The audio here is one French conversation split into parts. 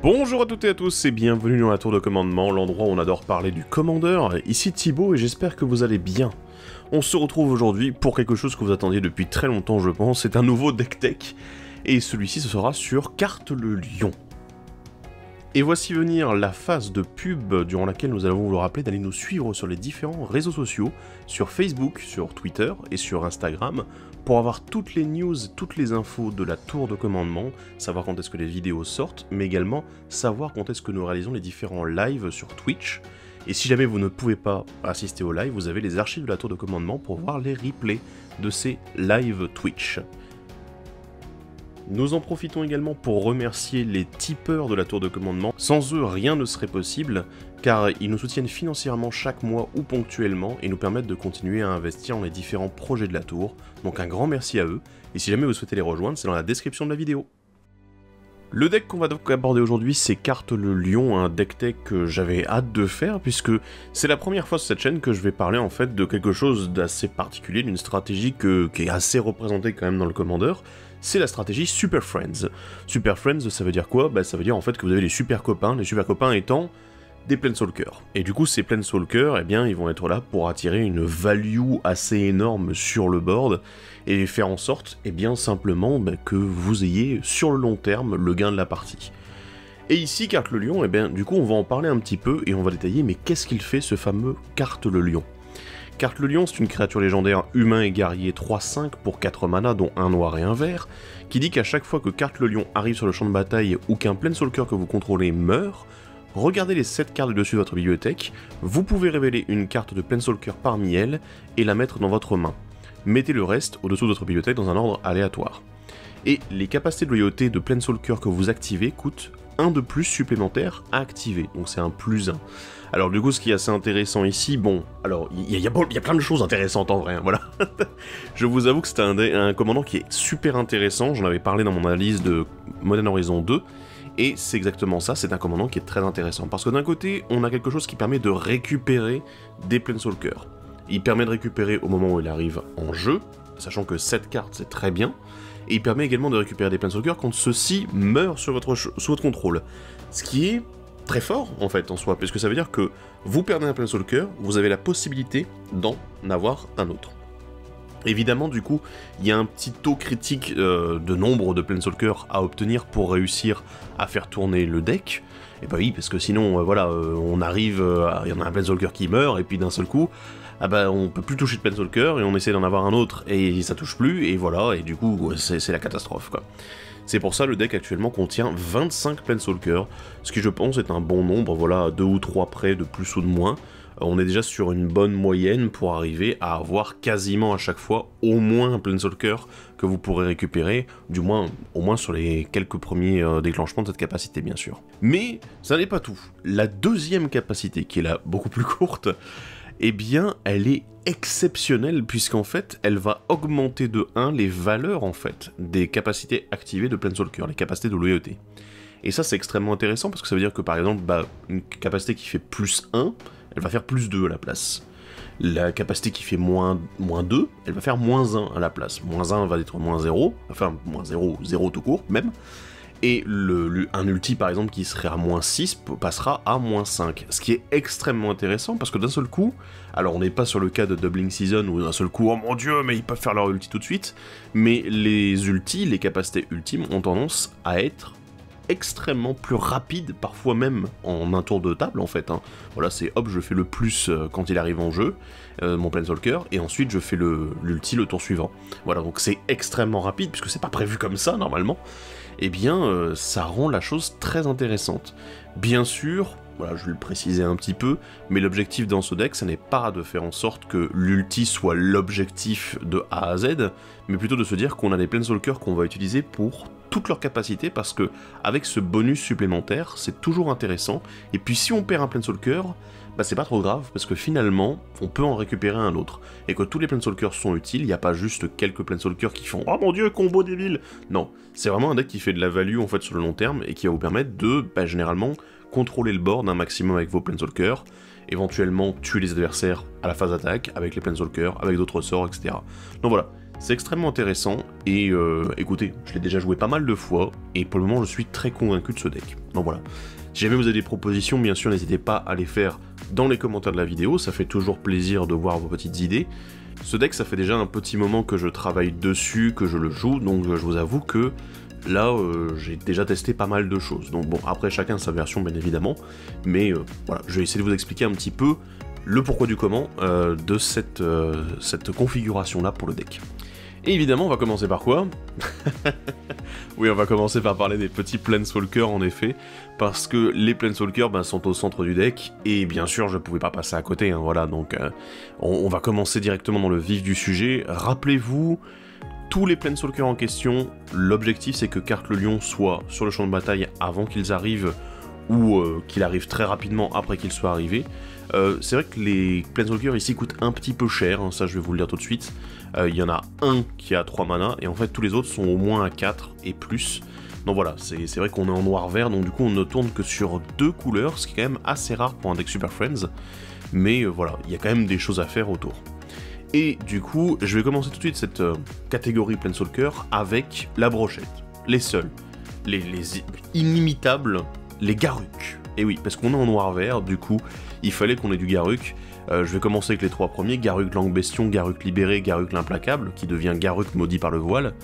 Bonjour à toutes et à tous et bienvenue dans la tour de commandement, l'endroit où on adore parler du commandeur. Ici Thibaut et j'espère que vous allez bien. On se retrouve aujourd'hui pour quelque chose que vous attendiez depuis très longtemps je pense, c'est un nouveau deck tech. Et celui-ci ce sera sur Carte le Lion. Et voici venir la phase de pub durant laquelle nous allons vous rappeler d'aller nous suivre sur les différents réseaux sociaux, sur Facebook, sur Twitter et sur Instagram, pour avoir toutes les news, toutes les infos de la tour de commandement, savoir quand est-ce que les vidéos sortent, mais également savoir quand est-ce que nous réalisons les différents lives sur Twitch. Et si jamais vous ne pouvez pas assister au live, vous avez les archives de la tour de commandement pour voir les replays de ces lives Twitch. Nous en profitons également pour remercier les tipeurs de la tour de commandement. Sans eux, rien ne serait possible, car ils nous soutiennent financièrement chaque mois ou ponctuellement et nous permettent de continuer à investir dans les différents projets de la tour. Donc un grand merci à eux, et si jamais vous souhaitez les rejoindre, c'est dans la description de la vidéo. Le deck qu'on va donc aborder aujourd'hui, c'est Carte le Lion, un deck tech que j'avais hâte de faire, puisque c'est la première fois sur cette chaîne que je vais parler en fait de quelque chose d'assez particulier, d'une stratégie qui est assez représentée quand même dans le commandeur. C'est la stratégie Super Friends. Super Friends, ça veut dire quoi? Ça veut dire en fait que vous avez les super copains étant des Planeswalkers. Et du coup, ces Planeswalkers, eh bien, ils vont être là pour attirer une value assez énorme sur le board, et faire en sorte, eh bien, simplement, que vous ayez, sur le long terme, le gain de la partie. Et ici, Carte le Lion, eh bien, du coup, on va en parler un petit peu, et on va détailler, mais qu'est-ce qu'il fait, ce fameux Carte le Lion? Carte le Lion, c'est une créature légendaire humain et guerrier 3-5 pour 4 mana, dont un noir et un vert, qui dit qu'à chaque fois que Carte le Lion arrive sur le champ de bataille ou qu'un Planeswalker que vous contrôlez meurt, regardez les 7 cartes dessus de votre bibliothèque, vous pouvez révéler une carte de Planeswalker parmi elles et la mettre dans votre main. Mettez le reste au-dessous de votre bibliothèque dans un ordre aléatoire. Et les capacités de loyauté de Planeswalker que vous activez coûtent 1 de plus supplémentaire à activer, donc c'est un plus 1. Alors du coup, ce qui est assez intéressant ici, bon, alors il y a plein de choses intéressantes en vrai, hein, voilà. Je vous avoue que c'est un commandant qui est super intéressant, j'en avais parlé dans mon analyse de Modern Horizon 2, et c'est exactement ça, c'est un commandant qui est très intéressant, parce que d'un côté, on a quelque chose qui permet de récupérer des Planeswalkers. Il permet de récupérer au moment où il arrive en jeu, sachant que 7 cartes c'est très bien, et il permet également de récupérer des Planeswalkers quand ceux-ci meurent sous votre contrôle. Ce qui est très fort en fait en soi, parce que ça veut dire que vous perdez un Planeswalker, vous avez la possibilité d'en avoir un autre. Évidemment du coup, il y a un petit taux critique de nombre de Planeswalkers à obtenir pour réussir à faire tourner le deck. Et bah oui, parce que sinon, voilà, on arrive, il y en a un Planeswalker qui meurt, et puis d'un seul coup, on peut plus toucher de Planeswalker, et on essaie d'en avoir un autre, et ça touche plus, et voilà, et du coup, c'est la catastrophe, quoi. C'est pour ça le deck actuellement contient 25 Planeswalkers, ce qui je pense est un bon nombre, voilà, 2 ou 3 près de plus ou de moins. On est déjà sur une bonne moyenne pour arriver à avoir quasiment à chaque fois au moins un Planeswalker que vous pourrez récupérer, du moins au moins sur les quelques premiers déclenchements de cette capacité bien sûr. Mais ça n'est pas tout. La deuxième capacité, qui est là beaucoup plus courte, eh bien elle est exceptionnelle puisqu'en fait elle va augmenter de 1 les valeurs en fait des capacités activées de Planeswalker, les capacités de loyauté. Et ça c'est extrêmement intéressant parce que ça veut dire que par exemple une capacité qui fait plus 1, elle va faire plus 2 à la place. La capacité qui fait moins 2, elle va faire moins 1 à la place. Moins 1 va être moins 0, enfin moins 0, 0 tout court même. Et un ulti par exemple qui serait à moins 6 passera à moins 5. Ce qui est extrêmement intéressant parce que d'un seul coup, alors on n'est pas sur le cas de Doubling Season où d'un seul coup, oh mon dieu, mais ils peuvent faire leur ulti tout de suite, mais les ultis, les capacités ultimes ont tendance à être extrêmement plus rapide, parfois même en un tour de table en fait, hein. Voilà, c'est hop, je fais le plus quand il arrive en jeu, mon Planeswalker, et ensuite je fais l'ulti le tour suivant. Voilà, donc c'est extrêmement rapide, puisque c'est pas prévu comme ça normalement, et bien ça rend la chose très intéressante. Bien sûr, voilà, je vais le préciser un petit peu, mais l'objectif dans ce deck, ça n'est pas de faire en sorte que l'ulti soit l'objectif de A à Z, mais plutôt de se dire qu'on a des Planeswalkers qu'on va utiliser pour toutes leurs capacités, parce que avec ce bonus supplémentaire, c'est toujours intéressant, et puis si on perd un Planeswalker, c'est pas trop grave, parce que finalement, on peut en récupérer un autre, et que tous les Planeswalkers sont utiles, il n'y a pas juste quelques Planeswalkers qui font « Oh mon dieu, combo débile !» Non, c'est vraiment un deck qui fait de la value en fait sur le long terme, et qui va vous permettre de, généralement, contrôler le board un maximum avec vos Planeswalkers, éventuellement tuer les adversaires à la phase d'attaque, avec les Planeswalkers, avec d'autres sorts, etc. Donc voilà, C'est extrêmement intéressant, et écoutez, je l'ai déjà joué pas mal de fois, et pour le moment je suis très convaincu de ce deck. Donc voilà. Si jamais vous avez des propositions, bien sûr, n'hésitez pas à les faire dans les commentaires de la vidéo, ça fait toujours plaisir de voir vos petites idées. Ce deck, ça fait déjà un petit moment que je travaille dessus, que je le joue, donc je vous avoue que là, j'ai déjà testé pas mal de choses. Donc bon, après chacun sa version, bien évidemment, mais voilà, je vais essayer de vous expliquer un petit peu le pourquoi du comment de cette configuration-là pour le deck. Et évidemment, on va commencer par quoi? Oui, on va commencer par parler des petits Planeswalkers, en effet, parce que les Planeswalkers sont au centre du deck, et bien sûr, je pouvais pas passer à côté, hein, voilà, donc on va commencer directement dans le vif du sujet. Rappelez-vous, tous les Planeswalkers en question, l'objectif c'est que Carte le Lion soit sur le champ de bataille avant qu'ils arrivent, ou qu'il arrive très rapidement après qu'ils soient arrivés. C'est vrai que les Planeswalkers ici coûtent un petit peu cher, hein, ça je vais vous le dire tout de suite. Il y en a un qui a 3 mana, et en fait tous les autres sont au moins à 4 et plus. Donc voilà, c'est vrai qu'on est en noir-vert, donc du coup on ne tourne que sur 2 couleurs, ce qui est quand même assez rare pour un deck Super Friends. Mais voilà, il y a quand même des choses à faire autour. Et du coup, je vais commencer tout de suite cette catégorie Planeswalker avec la brochette. Les seuls, les inimitables, les Garruk. Et oui, parce qu'on est en noir-vert, du coup, il fallait qu'on ait du Garruk. Je vais commencer avec les 3 premiers, Garruk Langue-Bestion, Garruk Libéré, Garruk l'Implacable, qui devient Garruk Maudit par le Voile.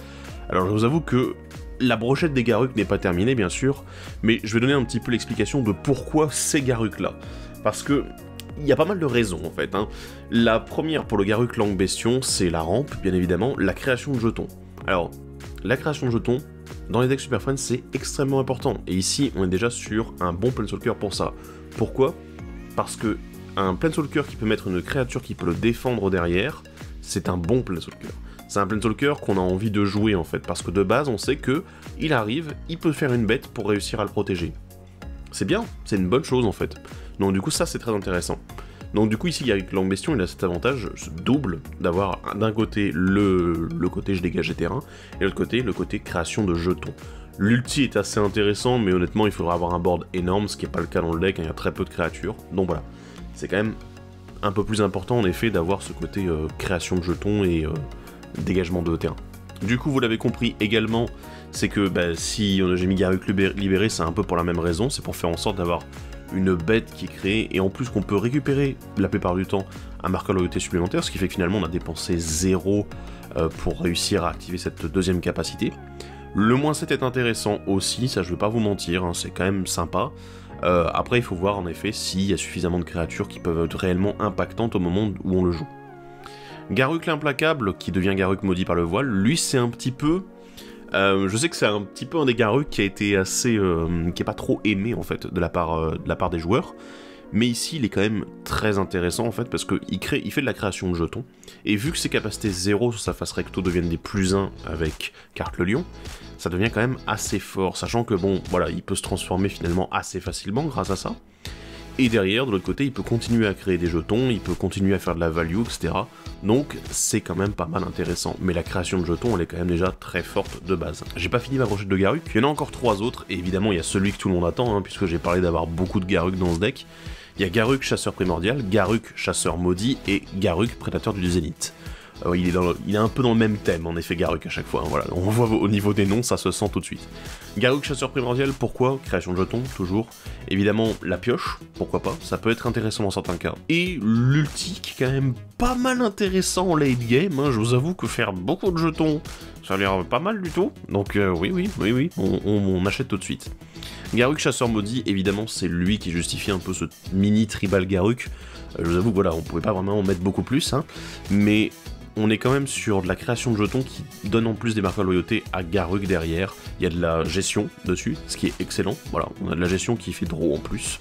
Alors je vous avoue que la brochette des Garruk n'est pas terminée, bien sûr, mais je vais donner un petit peu l'explication de pourquoi ces Garruk-là. Parce que il y a pas mal de raisons, en fait, hein. La première, pour le Garruk Langue-Bestion, c'est la rampe, bien évidemment, la création de jetons. Alors, la création de jetons, dans les decks Super Friends, c'est extrêmement important, et ici, on est déjà sur un bon Planeswalker pour ça. Pourquoi? Parce que un Planeswalker qui peut mettre une créature qui peut le défendre derrière, c'est un bon Planeswalker. C'est un Planeswalker qu'on a envie de jouer, en fait, parce que de base, on sait que il arrive, il peut faire une bête pour réussir à le protéger. C'est bien, c'est une bonne chose, en fait. Donc du coup, ça, c'est très intéressant. Donc du coup, ici, avec Langue-Bestion, il a cet avantage double d'avoir d'un côté le côté je dégage des terrains, et de l'autre côté, le côté création de jetons. L'ulti est assez intéressant, mais honnêtement, il faudra avoir un board énorme, ce qui n'est pas le cas dans le deck, hein, il y a très peu de créatures. Donc voilà, c'est quand même un peu plus important, en effet, d'avoir ce côté création de jetons et dégagement de terrain. Du coup, vous l'avez compris également, c'est que si j'ai mis Garruk Libéré, c'est un peu pour la même raison, c'est pour faire en sorte d'avoir une bête qui est créée, et en plus qu'on peut récupérer la plupart du temps un marqueur de loyauté supplémentaire, ce qui fait que finalement on a dépensé 0 pour réussir à activer cette deuxième capacité. Le -7 est intéressant aussi, ça je vais pas vous mentir, hein, c'est quand même sympa. Après il faut voir en effet s'il y a suffisamment de créatures qui peuvent être réellement impactantes au moment où on le joue. Garruk l'Implacable, qui devient Garruk Maudit par le Voile, lui c'est un petit peu... je sais que c'est un petit peu un des Garruk qui a été assez... qui est pas trop aimé en fait de la part des joueurs, mais ici il est quand même très intéressant en fait parce qu'il fait de la création de jetons, et vu que ses capacités 0 sur sa face recto deviennent des +1 avec Carte le Lion, ça devient quand même assez fort, sachant que bon, voilà, il peut se transformer finalement assez facilement grâce à ça. Et derrière, de l'autre côté, il peut continuer à créer des jetons, il peut continuer à faire de la value, etc. Donc c'est quand même pas mal intéressant. Mais la création de jetons, elle est quand même déjà très forte de base. J'ai pas fini ma brochette de Garruk, il y en a encore 3 autres, et évidemment il y a celui que tout le monde attend, hein, puisque j'ai parlé d'avoir beaucoup de Garruk dans ce deck. Il y a Garruk Chasseur Primordial, Garruk Chasseur Maudit, et Garruk Prédateur du Zénith. Il est un peu dans le même thème, en effet, Garruk à chaque fois, hein, voilà. On voit au niveau des noms, ça se sent tout de suite. Garruk Chasseur Primordial, pourquoi? Création de jetons, toujours. Évidemment, la pioche, pourquoi pas, ça peut être intéressant dans certains cas. Et l'ulti, qui est quand même pas mal intéressant en late game, hein, je vous avoue que faire beaucoup de jetons, ça a l'air pas mal du tout. Donc oui, on achète tout de suite. Garruk Chasseur Maudit, évidemment, c'est lui qui justifie un peu ce mini tribal Garruk. Je vous avoue que voilà, on pouvait pas vraiment en mettre beaucoup plus, hein, mais... on est quand même sur de la création de jetons qui donne en plus des marqueurs de loyauté à Garruk derrière. Il y a de la gestion dessus, ce qui est excellent. Voilà, on a de la gestion qui fait draw en plus.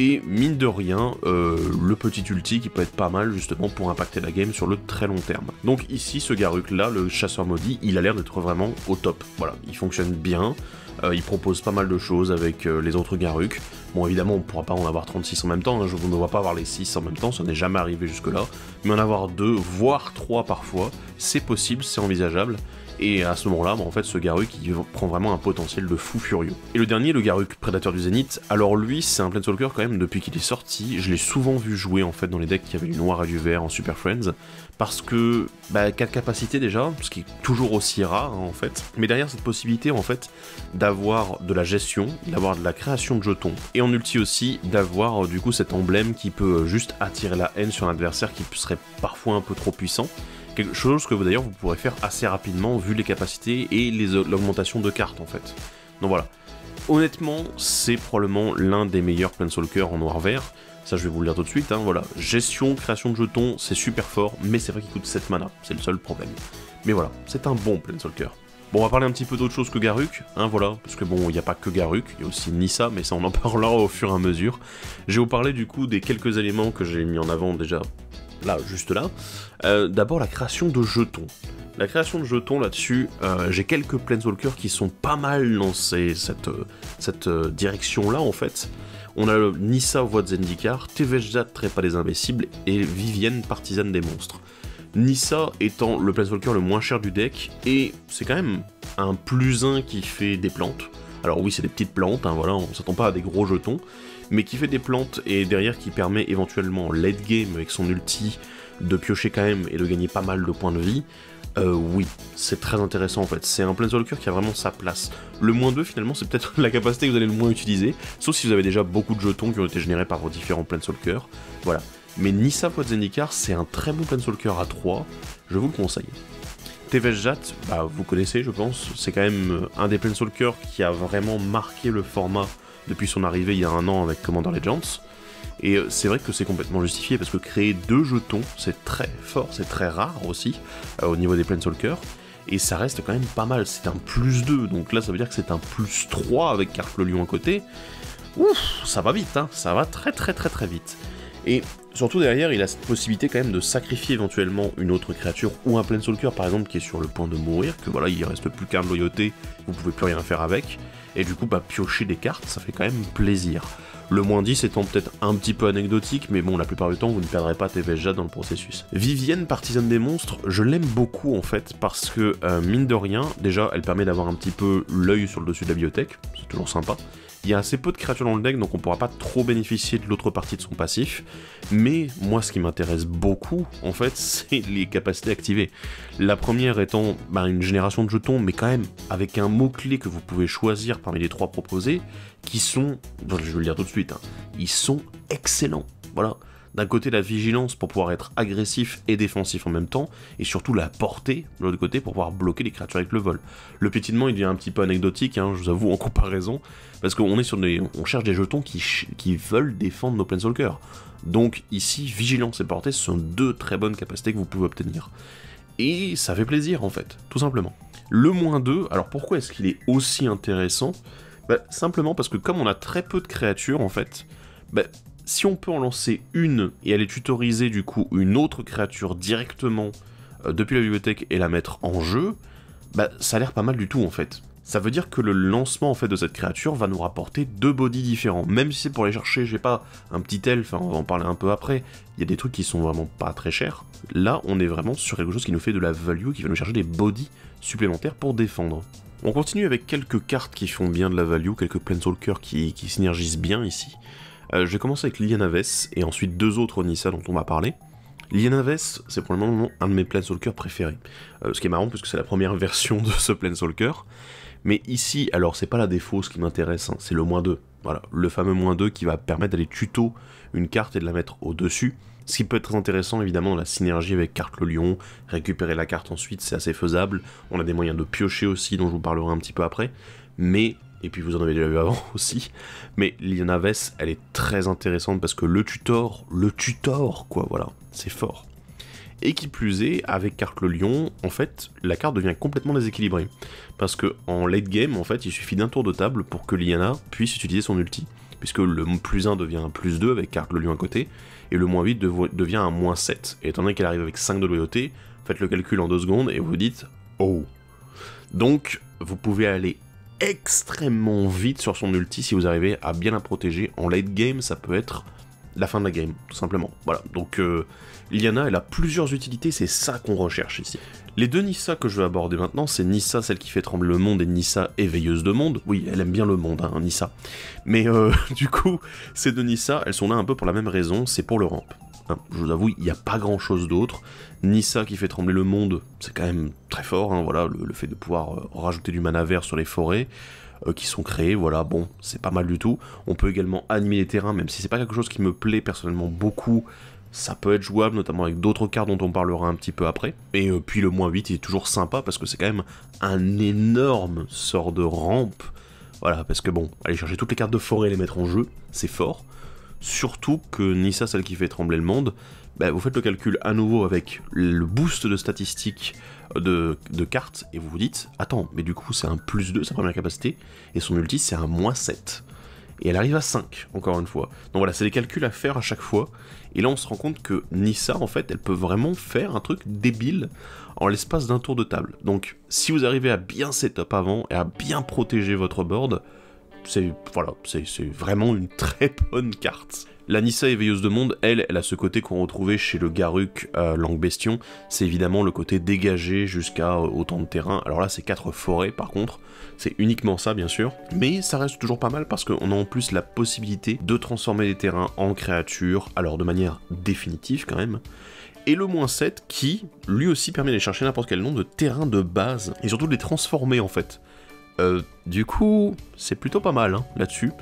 Et mine de rien, le petit ulti qui peut être pas mal justement pour impacter la game sur le très long terme. Donc ici, ce Garruk là, le chasseur maudit, il a l'air d'être vraiment au top. Voilà, il fonctionne bien. Il propose pas mal de choses avec les autres Garruk. Bon, évidemment, on ne pourra pas en avoir 36 en même temps, hein, je ne vois pas avoir les 6 en même temps, ça n'est jamais arrivé jusque-là, mais en avoir 2, voire 3 parfois, c'est possible, c'est envisageable, Et à ce moment-là, en fait, ce Garruk, il prend vraiment un potentiel de fou furieux. Et le dernier, le Garruk Prédateur du Zénith, alors lui, c'est un Planeswalker quand même, depuis qu'il est sorti, je l'ai souvent vu jouer en fait dans les decks qui avaient du noir et du vert en Super Friends, parce que, 4 capacités déjà, ce qui est toujours aussi rare en fait, mais derrière cette possibilité en fait, d'avoir de la gestion, d'avoir de la création de jetons, et en ulti aussi, d'avoir du coup cet emblème qui peut juste attirer la haine sur un adversaire qui serait parfois un peu trop puissant, quelque chose que d'ailleurs vous pourrez faire assez rapidement vu les capacités et l'augmentation de cartes en fait. Donc voilà. Honnêtement, c'est probablement l'un des meilleurs Planeswalkers en noir-vert. Ça, je vais vous le dire tout de suite, hein, voilà. Gestion, création de jetons, c'est super fort, mais c'est vrai qu'il coûte 7 mana, c'est le seul problème. Mais voilà, c'est un bon Planeswalker. Bon, on va parler un petit peu d'autre chose que Garruk, hein, voilà, parce que bon, il n'y a pas que Garruk, il y a aussi Nissa, mais ça on en parlera au fur et à mesure. Je vais vous parler du coup des quelques éléments que j'ai mis en avant déjà, là, juste là. D'abord, la création de jetons. La création de jetons là-dessus, j'ai quelques Planeswalkers qui sont pas mal dans cette direction-là en fait. On a le Nissa Voix de Zendikar, Tevejjat Trépas des Invincibles et Vivienne Partisane des Monstres. Nissa étant le Planeswalker le moins cher du deck, et c'est quand même un +1 qui fait des plantes. Alors oui, c'est des petites plantes, hein, voilà, on s'attend pas à des gros jetons, mais qui fait des plantes et derrière qui permet éventuellement en late game avec son ulti de piocher quand même et de gagner pas mal de points de vie. Oui, c'est très intéressant en fait, c'est un Planeswalker qui a vraiment sa place. Le -2 finalement c'est peut-être la capacité que vous allez le moins utiliser, sauf si vous avez déjà beaucoup de jetons qui ont été générés par vos différents Planeswalkers, voilà. Mais Nissa Voix de Zendikar, c'est un très bon Planeswalker à 3, je vous le conseille. Tevejjat, vous connaissez je pense, c'est quand même un des Planeswalkers qui a vraiment marqué le format depuis son arrivée il y a un an avec Commander Legends. Et c'est vrai que c'est complètement justifié parce que créer 2 jetons, c'est très fort, c'est très rare aussi au niveau des Planeswalkers. Et ça reste quand même pas mal, c'est un +2, donc là ça veut dire que c'est un +3 avec Kark le Lion à côté. Ouf, ça va vite, hein, ça va très vite. Et surtout derrière, il a cette possibilité quand même de sacrifier éventuellement une autre créature ou un Planeswalker par exemple qui est sur le point de mourir, que voilà, il reste plus qu'un de loyauté, vous pouvez plus rien faire avec, et du coup piocher des cartes, ça fait quand même plaisir. Le -10 étant peut-être un petit peu anecdotique, mais bon, la plupart du temps, vous ne perdrez pas Tevejjat dans le processus. Vivienne, Partisane des Monstres, je l'aime beaucoup en fait, parce que, mine de rien, déjà, elle permet d'avoir un petit peu l'œil sur le dessus de la bibliothèque, c'est toujours sympa. Il y a assez peu de créatures dans le deck, donc on pourra pas trop bénéficier de l'autre partie de son passif, mais moi ce qui m'intéresse beaucoup, en fait, c'est les capacités activées. La première étant une génération de jetons, mais quand même avec un mot-clé que vous pouvez choisir parmi les 3 proposés, qui sont, je vais le dire tout de suite, hein, ils sont excellents, voilà. D'un côté la vigilance pour pouvoir être agressif et défensif en même temps, et surtout la portée de l'autre côté pour pouvoir bloquer les créatures avec le vol. Le piétinement il devient un petit peu anecdotique, hein, je vous avoue en comparaison, parce qu'on est sur on cherche des jetons qui veulent défendre nos Planeswalkers. Donc ici, vigilance et portée, ce sont 2 très bonnes capacités que vous pouvez obtenir. Et ça fait plaisir en fait, tout simplement. Le -2, alors pourquoi est-ce qu'il est aussi intéressant ? Simplement parce que comme on a très peu de créatures en fait, si on peut en lancer une et aller tutoriser du coup une autre créature directement depuis la bibliothèque et la mettre en jeu, ça a l'air pas mal du tout en fait. Ça veut dire que le lancement en fait de cette créature va nous rapporter 2 bodies différents, même si c'est pour aller chercher, je sais pas, un petit elfe, on va en parler un peu après, il y a des trucs qui sont vraiment pas très chers. Là on est vraiment sur quelque chose qui nous fait de la value, qui va nous chercher des bodies supplémentaires pour défendre. On continue avec quelques cartes qui font bien de la value, quelques Planeswalkers qui synergisent bien ici. Je vais commencer avec Liliana Vess, et ensuite 2 autres Nissa dont on va parler. Liliana Vess, c'est pour le moment un de mes Planeswalkers préférés. Ce qui est marrant, puisque c'est la première version de ce Planeswalker. Mais ici, alors c'est pas la défausse qui m'intéresse, hein, c'est le -2. Voilà, le fameux -2 qui va permettre d'aller tuto une carte et de la mettre au-dessus. Ce qui peut être très intéressant, évidemment, dans la synergie avec Kark le Lion, récupérer la carte ensuite, c'est assez faisable. On a des moyens de piocher aussi, dont je vous parlerai un petit peu après. Mais, et puis vous en avez déjà vu avant aussi, mais Liliana Vess, elle est très intéressante parce que le tutor, quoi, voilà, c'est fort. Et qui plus est, avec Kark le Lion, en fait, la carte devient complètement déséquilibrée. Parce que en late game, en fait, il suffit d'un tour de table pour que Liliana puisse utiliser son ulti. Puisque le +1 devient un +2 avec Kark le Lion à côté, et le -8 devient un -7. Et étant donné qu'elle arrive avec 5 de loyauté, faites le calcul en 2 secondes et vous dites « Oh !» Donc, vous pouvez aller extrêmement vite sur son ulti si vous arrivez à bien la protéger. En late game, ça peut être la fin de la game, tout simplement. Voilà, donc Lyanna, elle a plusieurs utilités, c'est ça qu'on recherche ici. Les deux Nissa que je vais aborder maintenant, c'est Nissa, celle qui fait trembler le monde, et Nissa, éveilleuse de monde. Oui, elle aime bien le monde, hein, Nissa. Mais du coup, ces deux Nissa, elles sont là un peu pour la même raison, c'est pour le ramp. Hein, je vous avoue, il n'y a pas grand chose d'autre. Nissa qui fait trembler le monde, c'est quand même très fort, hein, voilà, le fait de pouvoir rajouter du mana vert sur les forêts qui sont créées, voilà, bon, c'est pas mal du tout. On peut également animer les terrains, même si c'est pas quelque chose qui me plaît personnellement beaucoup, ça peut être jouable, notamment avec d'autres cartes dont on parlera un petit peu après. Et puis le -8 il est toujours sympa, parce que c'est quand même un énorme sort de rampe. Voilà, parce que bon, aller chercher toutes les cartes de forêt et les mettre en jeu, c'est fort. Surtout que Nissa, celle qui fait trembler le monde, bah, vous faites le calcul à nouveau avec le boost de statistiques de cartes, et vous vous dites, attends, mais du coup c'est un +2 sa première capacité, et son ulti c'est un -7. Et elle arrive à 5, encore une fois. Donc voilà, c'est des calculs à faire à chaque fois, et là on se rend compte que Nissa, en fait, elle peut vraiment faire un truc débile en l'espace d'un tour de table. Donc si vous arrivez à bien setup avant, et à bien protéger votre board, c'est vraiment une très bonne carte. La Nissa éveilleuse de monde, elle a ce côté qu'on retrouvait chez le Garruk Langue Bestion, c'est évidemment le côté dégagé jusqu'à autant de terrain. Alors là c'est 4 forêts par contre, c'est uniquement ça bien sûr, mais ça reste toujours pas mal parce qu'on a en plus la possibilité de transformer les terrains en créatures, alors de manière définitive quand même. Et le -7 qui, lui aussi, permet d'aller chercher n'importe quel nombre de terrains de base, et surtout de les transformer en fait. Du coup, c'est plutôt pas mal hein, là-dessus.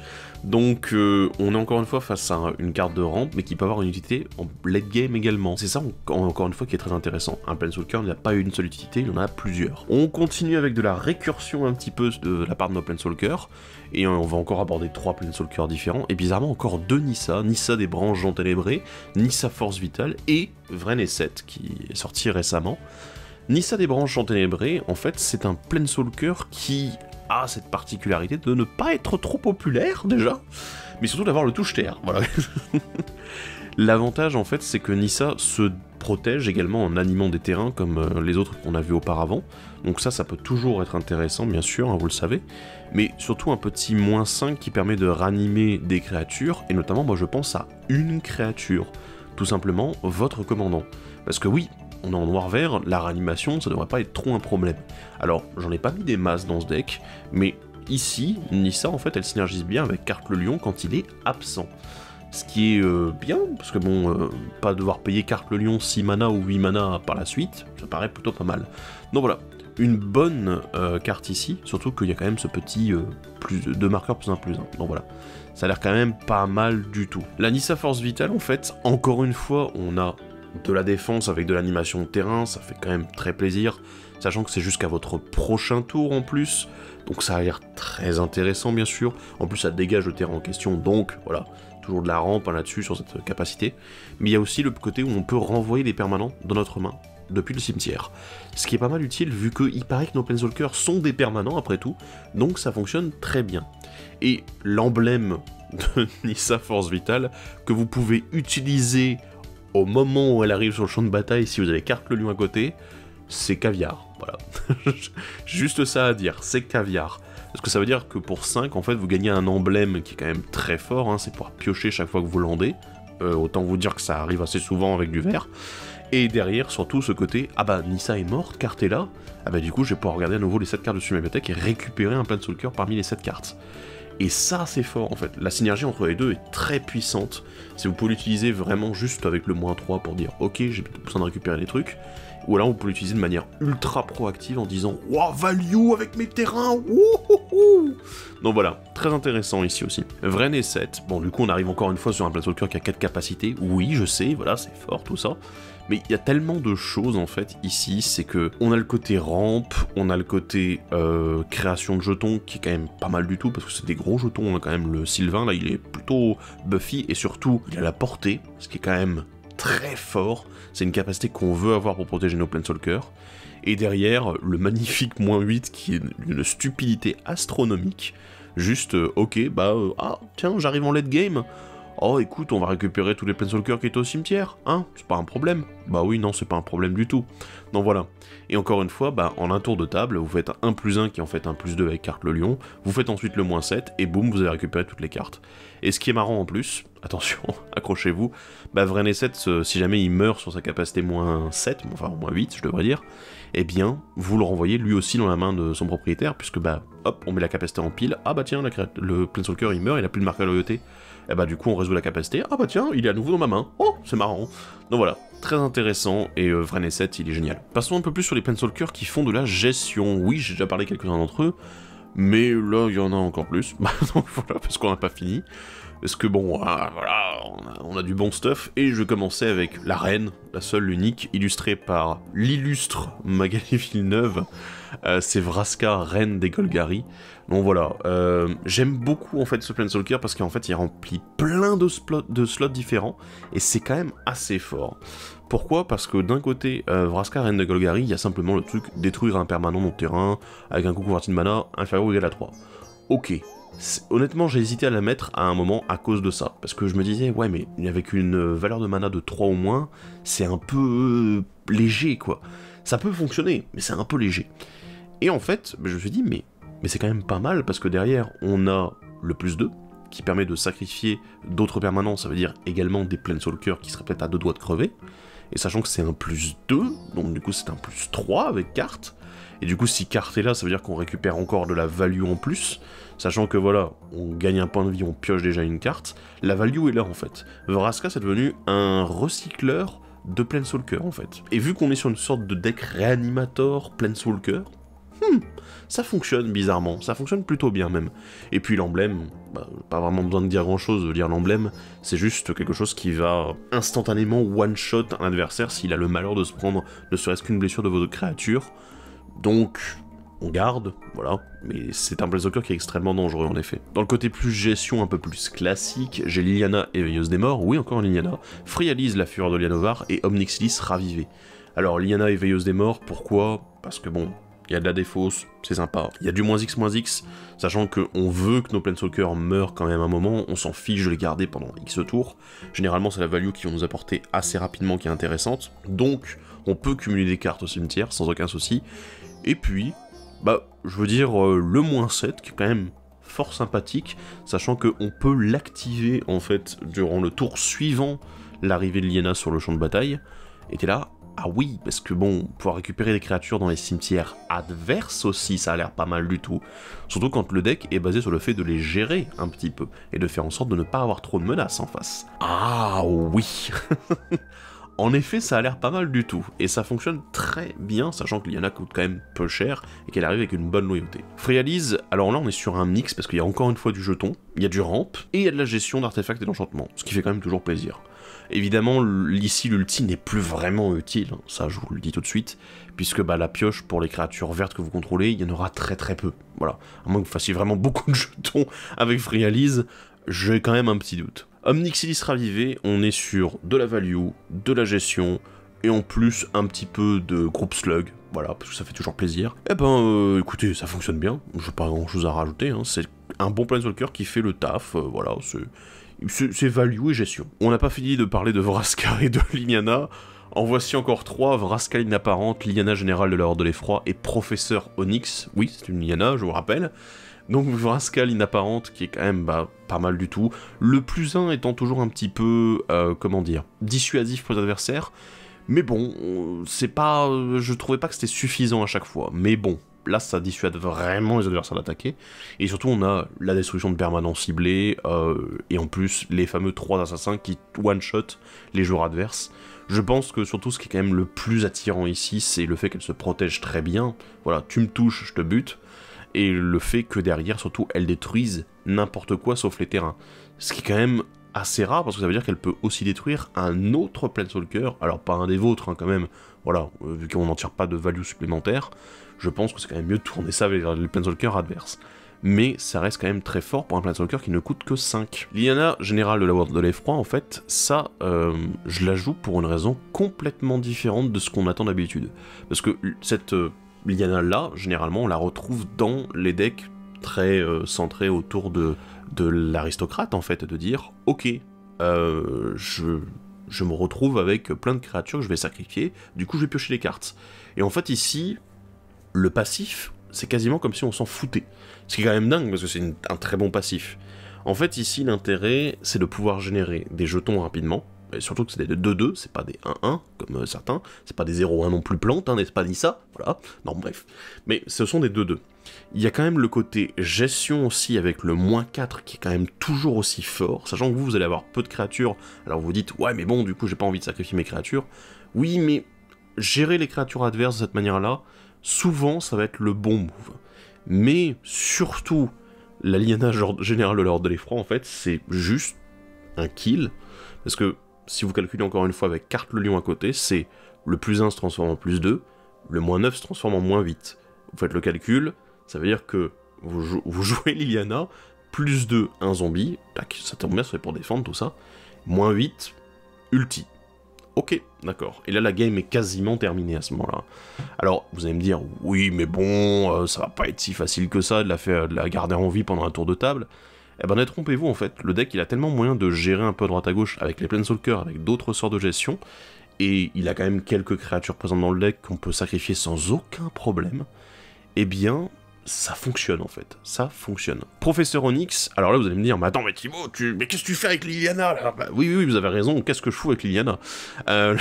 Donc on est encore une fois face à une carte de rampe, mais qui peut avoir une utilité en late game également. C'est ça encore une fois qui est très intéressant. Un Planeswalker n'a pas une seule utilité, il y en a plusieurs. On continue avec de la récursion un petit peu de la part de nos Planeswalkers, et on va encore aborder 3 Planeswalkers différents, et bizarrement encore 2 Nissa, Nissa des branches enténébrées, Nissa Force Vitale, et Vraine-7 qui est sorti récemment. Nissa des branches enténébrées, en fait, c'est un Planeswalker qui a cette particularité de ne pas être trop populaire, déjà, mais surtout d'avoir le touche-terre, voilà. L'avantage, en fait, c'est que Nissa se protège également en animant des terrains comme les autres qu'on a vus auparavant, donc ça peut toujours être intéressant, bien sûr, hein, vous le savez, mais surtout un petit -5 qui permet de ranimer des créatures, et notamment, moi, je pense à une créature, tout simplement, votre commandant. Parce que oui, on est en noir-vert, la réanimation, ça devrait pas être trop un problème. Alors, j'en ai pas mis des masses dans ce deck, mais ici, Nissa, en fait, elle synergise bien avec Carque le Lion quand il est absent. Ce qui est bien, parce que bon, pas devoir payer Carque le Lion 6 mana ou 8 mana par la suite, ça paraît plutôt pas mal. Donc voilà, une bonne carte ici, surtout qu'il y a quand même ce petit +2 marqueurs +1/+1. Donc voilà, ça a l'air quand même pas mal du tout. La Nissa Force Vitale, en fait, encore une fois, on a de la défense avec de l'animation de terrain, ça fait quand même très plaisir, sachant que c'est jusqu'à votre prochain tour en plus, donc ça a l'air très intéressant bien sûr, en plus ça dégage le terrain en question, donc voilà, toujours de la rampe hein, là-dessus sur cette capacité, mais il y a aussi le côté où on peut renvoyer les permanents dans notre main, depuis le cimetière, ce qui est pas mal utile vu qu'il paraît que nos Planeswalkers sont des permanents après tout, donc ça fonctionne très bien. Et l'emblème de Nissa Force Vitale, que vous pouvez utiliser au moment où elle arrive sur le champ de bataille, si vous avez Carque le Lion à côté, c'est caviar, voilà. Juste ça à dire, c'est caviar. Parce que ça veut dire que pour 5, en fait, vous gagnez un emblème qui est quand même très fort, hein, c'est pouvoir piocher chaque fois que vous landez. Autant vous dire que ça arrive assez souvent avec du vert. Et derrière, surtout, ce côté, ah bah, Nissa est morte, carte est là, ah bah du coup, je vais pouvoir regarder à nouveau les 7 cartes dessus ma bibliothèque et récupérer un Planeswalker parmi les 7 cartes. Et ça, c'est fort, en fait. La synergie entre les deux est très puissante. Si vous pouvez l'utiliser vraiment juste avec le -3 pour dire « Ok, j'ai besoin de récupérer des trucs », ou alors vous pouvez l'utiliser de manière ultra proactive en disant « Wow, value avec mes terrains wouhouhou !» Donc voilà, très intéressant ici aussi. Vraine-7, bon, du coup, on arrive encore une fois sur un Planeswalker qui a 4 capacités. Oui, je sais, voilà, c'est fort, tout ça. Mais il y a tellement de choses en fait ici, c'est que on a le côté rampe, on a le côté création de jetons qui est quand même pas mal du tout parce que c'est des gros jetons, on a quand même le Sylvain là, il est plutôt buffy et surtout il a la portée, ce qui est quand même très fort, c'est une capacité qu'on veut avoir pour protéger nos Planeswalkers. Et derrière, le magnifique -8 qui est une stupidité astronomique, juste ok, bah ah tiens j'arrive en late game. Oh écoute, on va récupérer tous les Planeswalkers qui étaient au cimetière, hein, c'est pas un problème. Bah oui, non, c'est pas un problème du tout. Donc voilà. Et encore une fois, bah, en un tour de table, vous faites un +1 qui est en fait un +2 avec Carque le Lion, vous faites ensuite le -7, et boum, vous avez récupéré toutes les cartes. Et ce qui est marrant en plus, attention, accrochez-vous, bah Vraneset, si jamais il meurt sur sa capacité -7, enfin -8 je devrais dire, eh bien, vous le renvoyez lui aussi dans la main de son propriétaire, puisque bah, hop, on met la capacité en pile, ah bah tiens, le Planeswalker il meurt, il a plus de marque à loyauté, et bah du coup on résout la capacité, ah bah tiens, il est à nouveau dans ma main, oh, c'est marrant. Donc voilà, très intéressant, et Vraneset, il est génial. Passons un peu plus sur les Planeswalkers qui font de la gestion. Oui, j'ai déjà parlé quelques-uns d'entre eux, mais là, il y en a encore plus, donc voilà, parce qu'on n'a pas fini. Parce que bon, voilà, on a du bon stuff, et je vais commencer avec la reine, la seule, l'unique, illustrée par l'illustre Magali Villeneuve, c'est Vraska, reine des Golgari. Donc voilà, j'aime beaucoup en fait ce Planeswalker parce qu'en fait il remplit plein de slots différents, et c'est quand même assez fort. Pourquoi? Parce que d'un côté, Vraska, reine des Golgari, il y a simplement le truc détruire un permanent dans le terrain, avec un coût converti de mana inférieur ou égal à 3. Ok. Honnêtement, j'ai hésité à la mettre à un moment à cause de ça, parce que je me disais, ouais, mais avec une valeur de mana de 3 ou moins, c'est un peu léger, quoi. Ça peut fonctionner, mais c'est un peu léger. Et en fait, je me suis dit, mais c'est quand même pas mal, parce que derrière, on a le +2, qui permet de sacrifier d'autres permanents, ça veut dire également des Planeswalkers qui seraient peut-être à 2 doigts de crever, et sachant que c'est un +2, donc du coup c'est un +3 avec carte, et du coup si carte est là, ça veut dire qu'on récupère encore de la value en plus, sachant que voilà, on gagne un point de vie, on pioche déjà une carte, la value est là en fait. Vraska c'est devenu un recycleur de Planeswalker en fait. Et vu qu'on est sur une sorte de deck réanimator Planeswalker, ça fonctionne bizarrement, ça fonctionne plutôt bien même. Et puis l'emblème, bah, pas vraiment besoin de dire grand chose de lire l'emblème, c'est juste quelque chose qui va instantanément one-shot un adversaire s'il a le malheur de se prendre ne serait-ce qu'une blessure de votre créature. Donc, on garde, voilà, mais c'est un Planeswalker qui est extrêmement dangereux en effet. Dans le côté plus gestion, un peu plus classique, j'ai Liliana, Éveilleuse des Morts, oui encore Liliana, Frialise, la Fureur de Llanowar, et Omnixilis, Ravivé. Alors Liliana, Éveilleuse des Morts, pourquoi? Parce que bon, il y a de la défausse, c'est sympa. Il y a du -X, sachant qu'on veut que nos Planeswalkers meurent quand même un moment, on s'en fiche de les garder pendant X tours. Généralement, c'est la value qu'ils vont nous apporter assez rapidement qui est intéressante. Donc, on peut cumuler des cartes au cimetière sans aucun souci. Et puis, bah, je veux dire, le -7, qui est quand même fort sympathique, sachant qu'on peut l'activer, en fait, durant le tour suivant l'arrivée de Liliana sur le champ de bataille. Et t'es là, ah oui, parce que bon, pouvoir récupérer des créatures dans les cimetières adverses aussi, ça a l'air pas mal du tout. Surtout quand le deck est basé sur le fait de les gérer un petit peu, et de faire en sorte de ne pas avoir trop de menaces en face. Ah oui. En effet, ça a l'air pas mal du tout, et ça fonctionne très bien, sachant que Liliana coûte quand même peu cher, et qu'elle arrive avec une bonne loyauté. Frialise, alors là on est sur un mix, parce qu'il y a encore une fois du jeton, il y a du ramp, et il y a de la gestion d'artefacts et d'enchantements, ce qui fait quand même toujours plaisir. Évidemment, ici l'ulti n'est plus vraiment utile, ça je vous le dis tout de suite, puisque bah, la pioche pour les créatures vertes que vous contrôlez, il y en aura très peu, voilà. À moins que vous fassiez vraiment beaucoup de jetons avec Frialise, j'ai quand même un petit doute. Omnixilis Ravivé, on est sur de la value, de la gestion, et en plus un petit peu de groupe slug, voilà, parce que ça fait toujours plaisir. Eh ben, écoutez, ça fonctionne bien, j'ai pas grand chose à rajouter, hein. C'est un bon Planeswalker qui fait le taf, voilà, c'est value et gestion. On n'a pas fini de parler de Vraska et de Liliana. En voici encore 3, Vraska inapparente, Liliana générale de la Horde de l'Effroi et Professeur Onyx. Oui, c'est une Liliana, je vous rappelle. Donc Vraska inapparente, qui est quand même pas mal du tout. Le +1 étant toujours un petit peu, comment dire, dissuasif pour les adversaires. Mais bon, c'est pas... je trouvais pas que c'était suffisant à chaque fois. Mais bon, là ça dissuade vraiment les adversaires d'attaquer. Et surtout on a la destruction de permanents ciblés, et en plus les fameux 3 assassins qui one-shot les joueurs adverses. Je pense que surtout ce qui est quand même le plus attirant ici, c'est le fait qu'elle se protège très bien. Voilà, tu me touches, je te bute. Et le fait que derrière, surtout, elle détruise n'importe quoi sauf les terrains. Ce qui est quand même assez rare, parce que ça veut dire qu'elle peut aussi détruire un autre Planeswalker, alors pas un des vôtres hein, quand même, voilà, vu qu'on n'en tire pas de value supplémentaire, je pense que c'est quand même mieux de tourner ça avec les Planeswalkers adverses. Mais ça reste quand même très fort pour un Planeswalker qui ne coûte que 5. Liliana, générale de la Horde de l'Effroi, en fait, ça, je la joue pour une raison complètement différente de ce qu'on attend d'habitude. Parce que cette Liliana là, généralement, on la retrouve dans les decks très centrés autour de l'aristocrate, en fait, de dire, ok, je me retrouve avec plein de créatures que je vais sacrifier, du coup je vais piocher les cartes. Et en fait ici, le passif, c'est quasiment comme si on s'en foutait. Ce qui est quand même dingue, parce que c'est un très bon passif. En fait, ici, l'intérêt, c'est de pouvoir générer des jetons rapidement, et surtout que c'est des 2-2, c'est pas des 1-1, comme certains, c'est pas des 0-1 non plus plantes, hein, n'est-ce pas ni ça, voilà, non bref, mais ce sont des 2-2. Il y a quand même le côté gestion aussi avec le -4 qui est quand même toujours aussi fort, sachant que vous allez avoir peu de créatures, alors vous dites, ouais mais bon, du coup j'ai pas envie de sacrifier mes créatures, oui mais gérer les créatures adverses de cette manière-là, souvent ça va être le bon move, mais surtout, la Liliana générale de l'ordre de l'effroi, en fait, c'est juste un kill, parce que si vous calculez encore une fois avec carte le lion à côté, c'est le +1 se transforme en +2, le -9 se transforme en -8. Vous faites le calcul, ça veut dire que vous jouez Liliana, +2, un zombie, tac, ça tombe bien, ça fait pour défendre tout ça, -8, ulti. Ok, d'accord. Et là, la game est quasiment terminée à ce moment-là. Alors, vous allez me dire, oui, mais bon, ça va pas être si facile que ça de la garder en vie pendant un tour de table. Eh ben, détrompez-vous, en fait. Le deck, il a tellement moyen de gérer un peu à droite à gauche avec les Planeswalkers, avec d'autres sorts de gestion, et il a quand même quelques créatures présentes dans le deck qu'on peut sacrifier sans aucun problème. Eh bien, ça fonctionne en fait, ça fonctionne. Professeur Onyx, alors là vous allez me dire, mais attends, mais Thibaut, mais qu'est-ce que tu fais avec Liliana là? Bah, oui, vous avez raison, qu'est-ce que je fous avec Liliana?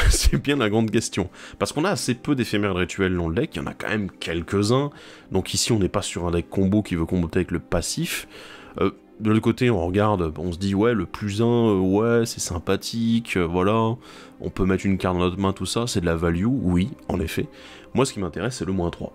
C'est bien la grande question. Parce qu'on a assez peu d'éphémères de rituels dans le deck, il y en a quand même quelques-uns, donc ici on n'est pas sur un deck combo qui veut comboter avec le passif. De l'autre côté, on regarde, on se dit, ouais, le +1, ouais, c'est sympathique, voilà, on peut mettre une carte dans notre main, tout ça, c'est de la value, oui, en effet. Moi, ce qui m'intéresse, c'est le -3.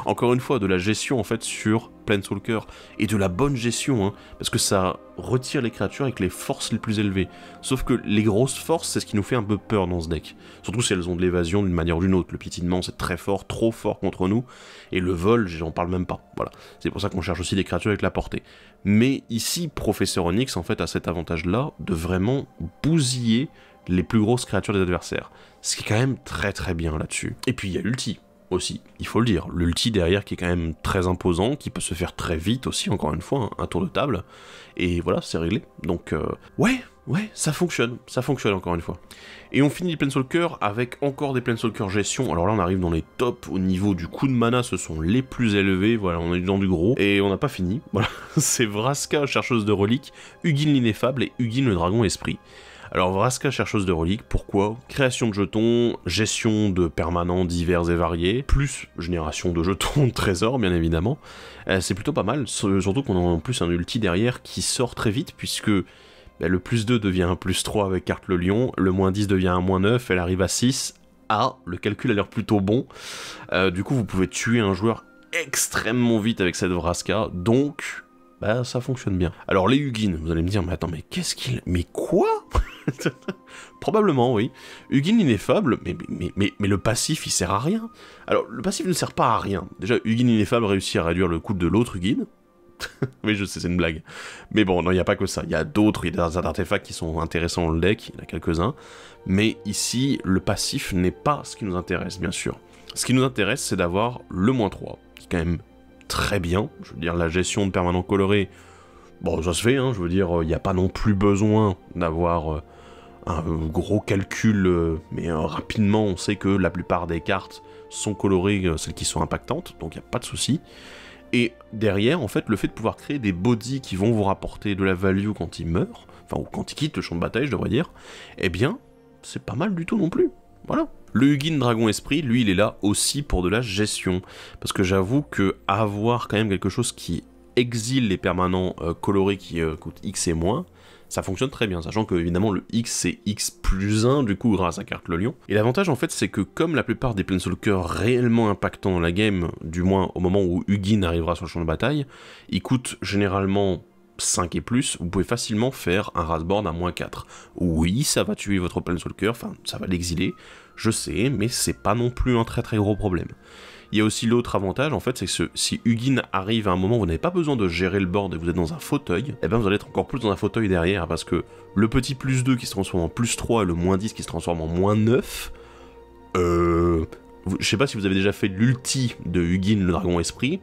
Encore une fois, de la gestion en fait sur Planeswalker, et de la bonne gestion, hein, parce que ça retire les créatures avec les forces les plus élevées. Sauf que les grosses forces, c'est ce qui nous fait un peu peur dans ce deck. Surtout si elles ont de l'évasion d'une manière ou d'une autre. Le piétinement, c'est très fort, trop fort contre nous, et le vol, j'en parle même pas. Voilà. C'est pour ça qu'on cherche aussi des créatures avec la portée. Mais ici, Professeur Onyx, en fait, a cet avantage-là de vraiment bousiller les plus grosses créatures des adversaires. Ce qui est quand même très très bien là-dessus. Et puis il y a l'ulti aussi, il faut le dire. L'ulti derrière qui est quand même très imposant, qui peut se faire très vite aussi, encore une fois, hein, un tour de table. Et voilà, c'est réglé. Donc, ouais, ça fonctionne encore une fois. Et on finit les Planeswalkers avec encore des Planeswalkers gestion. Alors là, on arrive dans les tops au niveau du coût de mana, ce sont les plus élevés, voilà, on est dans du gros. Et on n'a pas fini, voilà, c'est Vraska, chercheuse de reliques, Ugin l'ineffable et Ugin le dragon esprit. Alors Vraska, chercheuse de reliques, pourquoi? Création de jetons, gestion de permanents divers et variés, plus génération de jetons de trésors, bien évidemment. C'est plutôt pas mal, surtout qu'on a en plus un ulti derrière qui sort très vite, puisque le +2 devient un +3 avec carte le lion, le -10 devient un -9, elle arrive à 6. Ah, le calcul a l'air plutôt bon. Du coup, vous pouvez tuer un joueur extrêmement vite avec cette Vraska, donc... bah ça fonctionne bien. Alors les Ugin, vous allez me dire, mais attends, mais qu'est-ce qu'il... mais quoi? Probablement, oui. Ugin l'ineffable, mais le passif, il sert à rien. Alors, le passif ne sert pas à rien. Déjà, Ugin l'ineffable réussit à réduire le coût de l'autre Ugin. Oui, je sais, c'est une blague. Mais bon, non, il n'y a pas que ça. Il y a d'autres, il y a des artefacts qui sont intéressants dans le deck, il y en a quelques-uns. Mais ici, le passif n'est pas ce qui nous intéresse, bien sûr. Ce qui nous intéresse, c'est d'avoir le -3, qui est quand même très bien. Je veux dire, la gestion de permanents colorés, bon, ça se fait, hein, je veux dire, il n'y a pas non plus besoin d'avoir un gros calcul, mais rapidement, on sait que la plupart des cartes sont colorées, celles qui sont impactantes, donc il n'y a pas de souci. Et derrière, en fait, le fait de pouvoir créer des bodies qui vont vous rapporter de la value quand ils meurent, enfin, ou quand ils quittent le champ de bataille, je devrais dire, eh bien, c'est pas mal du tout non plus. Voilà. Le Ugin Dragon Esprit, lui, il est là aussi pour de la gestion. Parce que j'avoue que avoir quand même quelque chose qui exile les permanents colorés qui coûtent X et moins, ça fonctionne très bien, sachant que évidemment le X c'est X+1 du coup grâce à carte le lion. Et l'avantage en fait c'est que comme la plupart des Planeswalkers réellement impactants dans la game, du moins au moment où Ugin arrivera sur le champ de bataille, ils coûtent généralement 5 et plus, vous pouvez facilement faire un Rasboard à -4. Oui, ça va tuer votre Planeswalker, enfin ça va l'exiler, je sais, mais c'est pas non plus un très gros problème. Il y a aussi l'autre avantage, en fait, c'est que si Ugin arrive à un moment où vous n'avez pas besoin de gérer le board et vous êtes dans un fauteuil, eh bien vous allez être encore plus dans un fauteuil derrière, parce que le petit +2 qui se transforme en +3 et le -10 qui se transforme en -9, je sais pas si vous avez déjà fait l'ulti de Ugin le Dragon Esprit,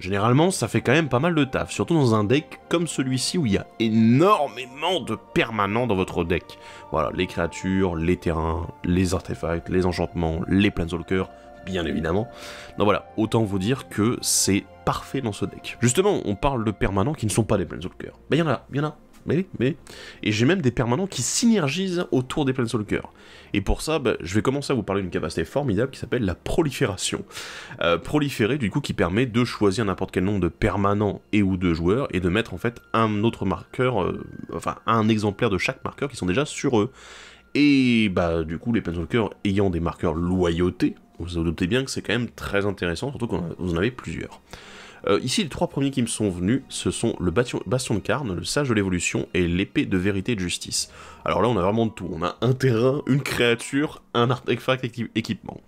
généralement ça fait quand même pas mal de taf, surtout dans un deck comme celui-ci où il y a énormément de permanents dans votre deck. Voilà, les créatures, les terrains, les artefacts, les enchantements, les planeswalkers, bien évidemment. Donc voilà, autant vous dire que c'est parfait dans ce deck. Justement, on parle de permanents qui ne sont pas des Planeswalkers. Bah il y en a. Mais... Et j'ai même des permanents qui synergisent autour des Planeswalkers. Et pour ça, bah, je vais commencer à vous parler d'une capacité formidable qui s'appelle la prolifération. Proliférer, du coup, qui permet de choisir n'importe quel nombre de permanents et ou de joueurs, et de mettre en fait un autre marqueur, enfin un exemplaire de chaque marqueur qui sont déjà sur eux. Et bah du coup, les Planeswalkers ayant des marqueurs loyauté, vous vous doutez bien que c'est quand même très intéressant, surtout quand vous en avez plusieurs. Ici, les trois premiers qui me sont venus, ce sont le Bastion de Karn, le Sage de l'Évolution et l'Épée de Vérité et de Justice. Alors là, on a vraiment de tout. On a un terrain, une créature, un artefact équipement.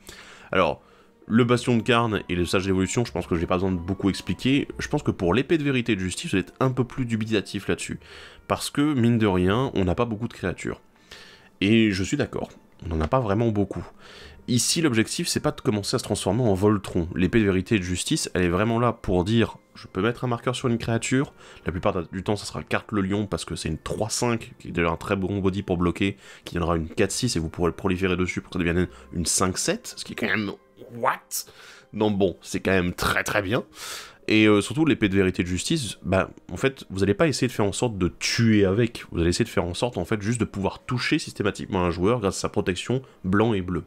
Alors, le Bastion de Karn et le Sage de l'Évolution, je pense que j'ai pas besoin de beaucoup expliquer. Je pense que pour l'Épée de Vérité et de Justice, vous êtes un peu plus dubitatif là-dessus. Parce que, mine de rien, on n'a pas beaucoup de créatures. Et je suis d'accord, on n'en a pas vraiment beaucoup. Ici, l'objectif, c'est pas de commencer à se transformer en Voltron. L'épée de vérité et de justice, elle est vraiment là pour dire, je peux mettre un marqueur sur une créature, la plupart du temps, ça sera carte le lion, parce que c'est une 3-5, qui est déjà un très bon body pour bloquer, qui donnera une 4-6, et vous pourrez le proliférer dessus pour que ça devienne une 5-7, ce qui est quand même... What? Non, bon, c'est quand même très très bien. Et surtout, l'épée de vérité et de justice, bah, en fait, vous n'allez pas essayer de faire en sorte de tuer avec, vous allez essayer de faire en sorte, en fait, juste de pouvoir toucher systématiquement un joueur grâce à sa protection blanc et bleu.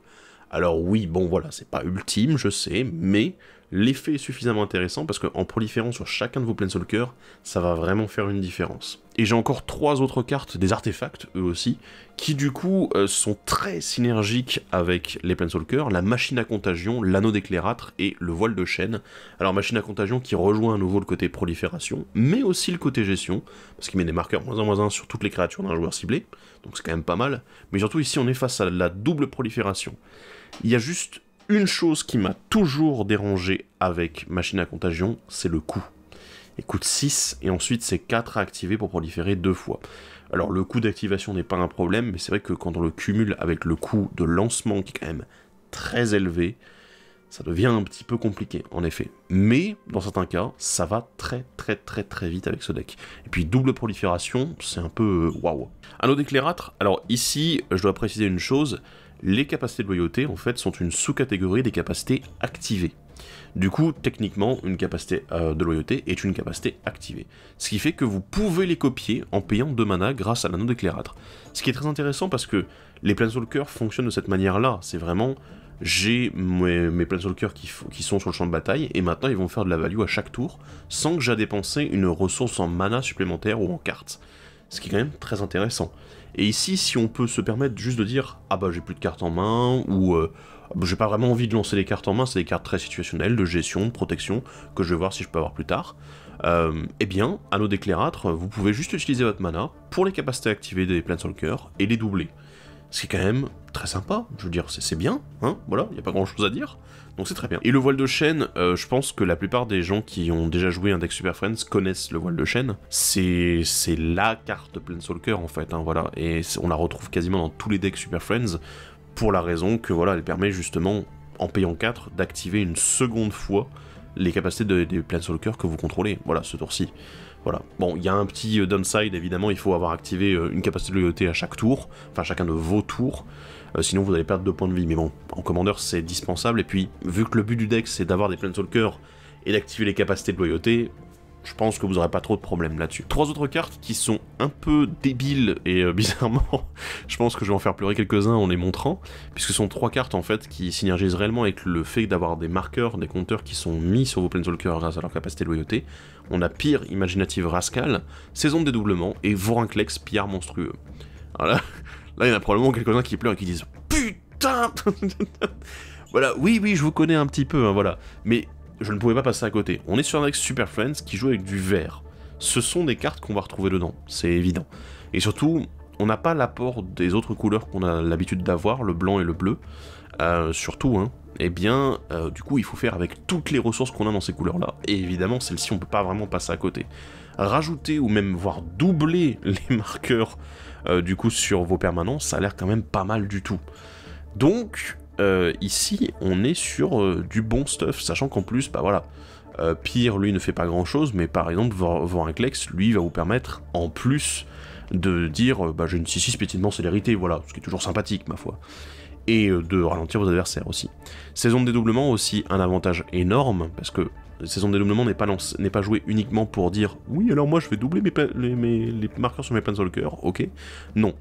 Alors oui, bon voilà, c'est pas ultime, je sais, mais l'effet est suffisamment intéressant parce qu'en proliférant sur chacun de vos Planeswalkers, ça va vraiment faire une différence. Et j'ai encore 3 autres cartes, des artefacts, eux aussi, qui du coup sont très synergiques avec les Planeswalkers, la Machine à Contagion, l'Anneau d'Éclairâtre et le Voile de Chêne. Alors Machine à Contagion qui rejoint à nouveau le côté prolifération, mais aussi le côté gestion, parce qu'il met des marqueurs -1/-1 sur toutes les créatures d'un joueur ciblé, donc c'est quand même pas mal, mais surtout ici on est face à la double prolifération. Il y a juste une chose qui m'a toujours dérangé avec Machine à Contagion, c'est le coût. Il coûte 6, et ensuite c'est 4 à activer pour proliférer 2 fois. Alors le coût d'activation n'est pas un problème, mais c'est vrai que quand on le cumule avec le coût de lancement qui est quand même très élevé, ça devient un petit peu compliqué, en effet. Mais, dans certains cas, ça va très vite avec ce deck. Et puis double prolifération, c'est un peu waouh. Anneau d'Éclairâtre, alors ici, je dois préciser une chose, les capacités de loyauté, en fait, sont une sous-catégorie des capacités activées. Du coup, techniquement, une capacité de loyauté est une capacité activée. Ce qui fait que vous pouvez les copier en payant 2 mana grâce à l'anneau d'Éclairâtre. Ce qui est très intéressant parce que les Planeswalkers fonctionnent de cette manière-là. C'est vraiment, j'ai mes Planeswalkers qui sont sur le champ de bataille, et maintenant ils vont faire de la value à chaque tour, sans que j'ai à dépenser une ressource en mana supplémentaire ou en cartes. Ce qui est quand même très intéressant. Et ici, si on peut se permettre juste de dire « Ah bah j'ai plus de cartes en main » ou j'ai pas vraiment envie de lancer les cartes en main, c'est des cartes très situationnelles, de gestion, de protection, que je vais voir si je peux avoir plus tard. Eh bien, Anneau d'Éclairâtre, vous pouvez juste utiliser votre mana pour les capacités activées des Planeswalkers et les doubler. Ce qui est quand même très sympa, je veux dire, c'est bien, hein, voilà, y a pas grand chose à dire, donc c'est très bien. Et le Voile de Chêne, je pense que la plupart des gens qui ont déjà joué un deck Super Friends connaissent le Voile de Chêne, c'est la carte Planeswalker en fait, hein, voilà, et on la retrouve quasiment dans tous les decks Super Friends, pour la raison que voilà, elle permet justement, en payant 4, d'activer une seconde fois les capacités des Planeswalkers que vous contrôlez, voilà, ce tour-ci. Voilà. Bon, il y a un petit downside, évidemment, il faut avoir activé une capacité de loyauté à chaque tour, enfin chacun de vos tours, sinon vous allez perdre 2 points de vie, mais bon, en Commander c'est dispensable, et puis vu que le but du deck c'est d'avoir des Planeswalkers et d'activer les capacités de loyauté, je pense que vous n'aurez pas trop de problèmes là-dessus. 3 autres cartes qui sont un peu débiles, et bizarrement, je pense que je vais en faire pleurer quelques-uns en les montrant, puisque ce sont 3 cartes en fait qui synergisent réellement avec le fait d'avoir des marqueurs, des compteurs qui sont mis sur vos Planeswalkers grâce à leur capacité de loyauté. On a Pire Imaginative Rascal, Saison de dédoublement, et Vorinclex Pillard Monstrueux. Alors là, il y en a probablement quelques-uns qui pleurent et qui disent « Putain !» Voilà, oui, je vous connais un petit peu, hein, voilà, mais je ne pouvais pas passer à côté. On est sur un deck Super Friends qui joue avec du vert. Ce sont des cartes qu'on va retrouver dedans, c'est évident. Et surtout, on n'a pas l'apport des autres couleurs qu'on a l'habitude d'avoir, le blanc et le bleu, surtout, hein. Eh bien, du coup, il faut faire avec toutes les ressources qu'on a dans ces couleurs-là. Et évidemment, celle-ci, on peut pas vraiment passer à côté. Rajouter ou même voire doubler les marqueurs, du coup, sur vos permanents, ça a l'air quand même pas mal du tout. Donc, ici, on est sur du bon stuff, sachant qu'en plus, bah voilà, Pire, lui, ne fait pas grand-chose, mais par exemple, Vorinclex, lui, va vous permettre, en plus, de dire, bah j'ai une 6-6 pétinement célérité, voilà, ce qui est toujours sympathique, ma foi. et de ralentir vos adversaires aussi. Saison de dédoublement aussi un avantage énorme, parce que saison de dédoublement n'est pas joué uniquement pour dire « Oui, alors moi je vais doubler les marqueurs sur mes Planeswalkers, ok ?» Non.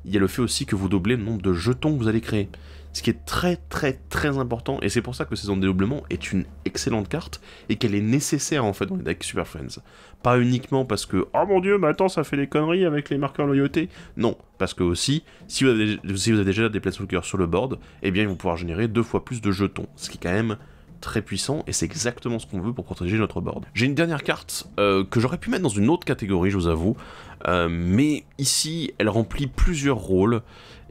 Il y a le fait aussi que vous doublez le nombre de jetons que vous allez créer. Ce qui est très très très important, et c'est pour ça que saison de dédoublement est une excellente carte, et qu'elle est nécessaire en fait dans les decks Super Friends. Pas uniquement parce que « Oh mon dieu, mais attends, ça fait des conneries avec les marqueurs loyauté !» Non, parce que aussi, si vous avez déjà des Planeswalkers sur le board, eh bien ils vont pouvoir générer 2 fois plus de jetons, ce qui est quand même très puissant, et c'est exactement ce qu'on veut pour protéger notre board. J'ai une dernière carte que j'aurais pu mettre dans une autre catégorie, je vous avoue, mais ici, elle remplit plusieurs rôles,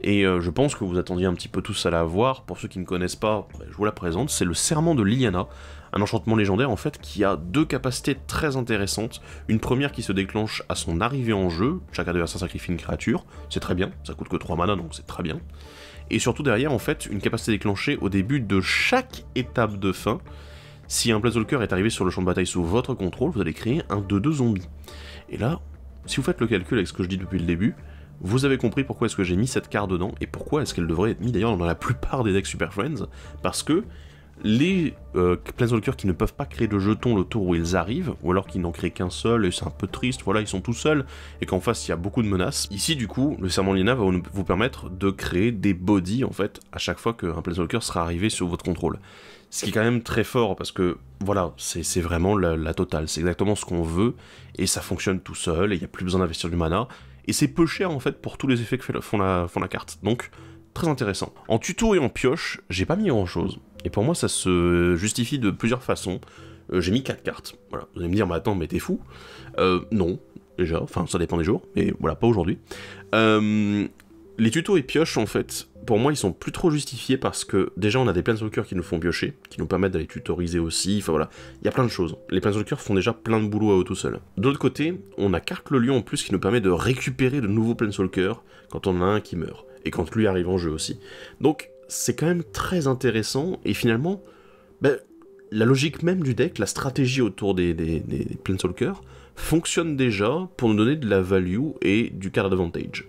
et je pense que vous attendiez un petit peu tous à la voir. Pour ceux qui ne connaissent pas, je vous la présente, c'est le Serment de Liliana, un enchantement légendaire en fait qui a 2 capacités très intéressantes. Une première qui se déclenche à son arrivée en jeu, chaque adversaire sacrifie une créature, c'est très bien, ça coûte que 3 mana donc c'est très bien. Et surtout derrière en fait une capacité déclenchée au début de chaque étape de fin. Si un Planeswalker est arrivé sur le champ de bataille sous votre contrôle, vous allez créer un 2/2 zombie. Et là, si vous faites le calcul avec ce que je dis depuis le début, vous avez compris pourquoi est-ce que j'ai mis cette carte dedans, et pourquoi est-ce qu'elle devrait être mise d'ailleurs dans la plupart des decks Super Friends, parce que les Planeswalkers qui ne peuvent pas créer de jetons le tour où ils arrivent, ou alors qu'ils n'en créent qu'un seul, et c'est un peu triste, voilà, ils sont tout seuls, et qu'en face il y a beaucoup de menaces. Ici du coup, le Serment de Liliana va vous permettre de créer des bodies, en fait, à chaque fois qu'un Planeswalker sera arrivé sur votre contrôle. Ce qui est quand même très fort, parce que, voilà, c'est vraiment la totale, c'est exactement ce qu'on veut, et ça fonctionne tout seul, et il n'y a plus besoin d'investir du mana, et c'est peu cher, en fait, pour tous les effets que font la carte. Donc, très intéressant. En tuto et en pioche, j'ai pas mis grand chose. Et pour moi, ça se justifie de plusieurs façons. J'ai mis 4 cartes. Voilà. Vous allez me dire, mais attends, mais t'es fou? Non, déjà. Enfin, ça dépend des jours. Mais voilà, pas aujourd'hui. Les tutos et pioches, en fait, pour moi, ils sont plus trop justifiés parce que, déjà, on a des Planeswalkers qui nous font piocher, qui nous permettent d'aller tutoriser aussi. Enfin, voilà. Il y a plein de choses. Les Planeswalkers font déjà plein de boulot à eux tout seuls. De l'autre côté, on a Carte le Lion en plus qui nous permet de récupérer de nouveaux Planeswalkers quand on en a un qui meurt. Et quand lui arrive en jeu aussi. Donc, c'est quand même très intéressant, et finalement, la logique même du deck, la stratégie autour des Planeswalkers, fonctionne déjà pour nous donner de la value et du card advantage.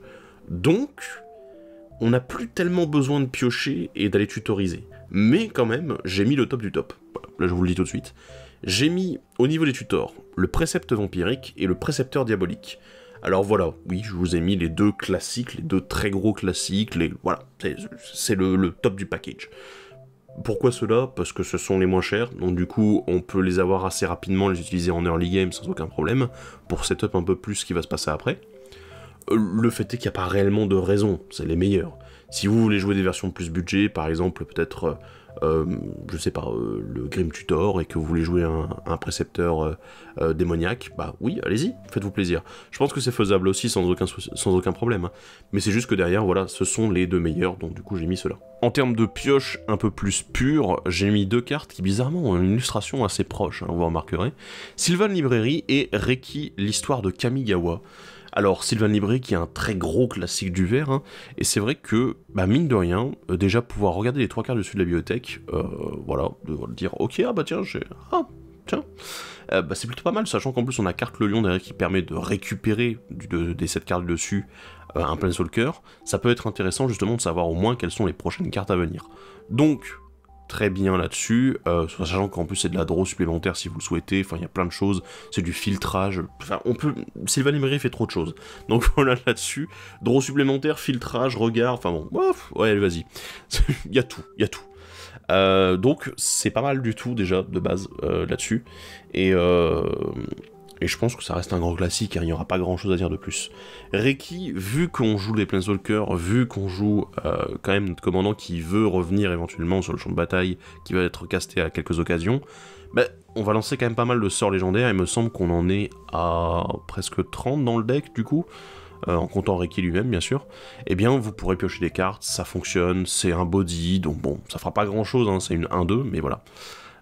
Donc, on n'a plus tellement besoin de piocher et d'aller tutoriser. Mais quand même, j'ai mis le top du top. Voilà, là je vous le dis tout de suite. J'ai mis, au niveau des tutors, le précepte vampirique et le précepteur diabolique. Alors voilà, oui, je vous ai mis les 2 classiques, les 2 très gros classiques, voilà, c'est le top du package. Pourquoi cela? Parce que ce sont les moins chers, donc du coup, on peut les avoir assez rapidement, les utiliser en early game sans aucun problème, pour setup un peu plus ce qui va se passer après. Le fait est qu'il n'y a pas réellement de raison, c'est les meilleurs. Si vous voulez jouer des versions plus budget, par exemple, peut-être, je sais pas, le Grim Tutor, et que vous voulez jouer un précepteur démoniaque, bah oui, allez-y, faites-vous plaisir. Je pense que c'est faisable aussi sans aucun problème, hein. Mais c'est juste que derrière, voilà, ce sont les 2 meilleurs, donc du coup j'ai mis cela. En termes de pioche un peu plus pure, j'ai mis 2 cartes qui bizarrement ont une illustration assez proche, hein, vous remarquerez. Sylvan Librairie et Reiki, l'histoire de Kamigawa. Alors, Sylvan Librairie qui est un très gros classique du verre, hein, et c'est vrai que, mine de rien, déjà pouvoir regarder les 3 quarts dessus de la bibliothèque, voilà, de dire, ok, ah bah tiens, c'est plutôt pas mal, sachant qu'en plus on a Carte le Lion derrière qui permet de récupérer des 7 cartes dessus un Planeswalker, ça peut être intéressant justement de savoir au moins quelles sont les prochaines cartes à venir. Donc, très bien là-dessus, sachant qu'en plus c'est de la draw supplémentaire si vous le souhaitez, enfin il y a plein de choses, c'est du filtrage, enfin on peut... Sylvan Librairie fait trop de choses, donc voilà là-dessus, draw supplémentaire, filtrage, regard, enfin bon, ouais vas-y, il y a tout. Donc c'est pas mal du tout déjà de base là-dessus, et je pense que ça reste un grand classique, hein, il n'y aura pas grand chose à dire de plus. Reiki, vu qu'on joue les Planeswalkers, vu qu'on joue quand même notre commandant qui veut revenir éventuellement sur le champ de bataille, qui va être casté à quelques occasions, on va lancer quand même pas mal de sorts légendaires, il me semble qu'on en est à presque 30 dans le deck du coup, en comptant Reiki lui-même bien sûr. Eh bien vous pourrez piocher des cartes, ça fonctionne, c'est un body, donc bon, ça fera pas grand chose, hein, c'est une 1-2, mais voilà.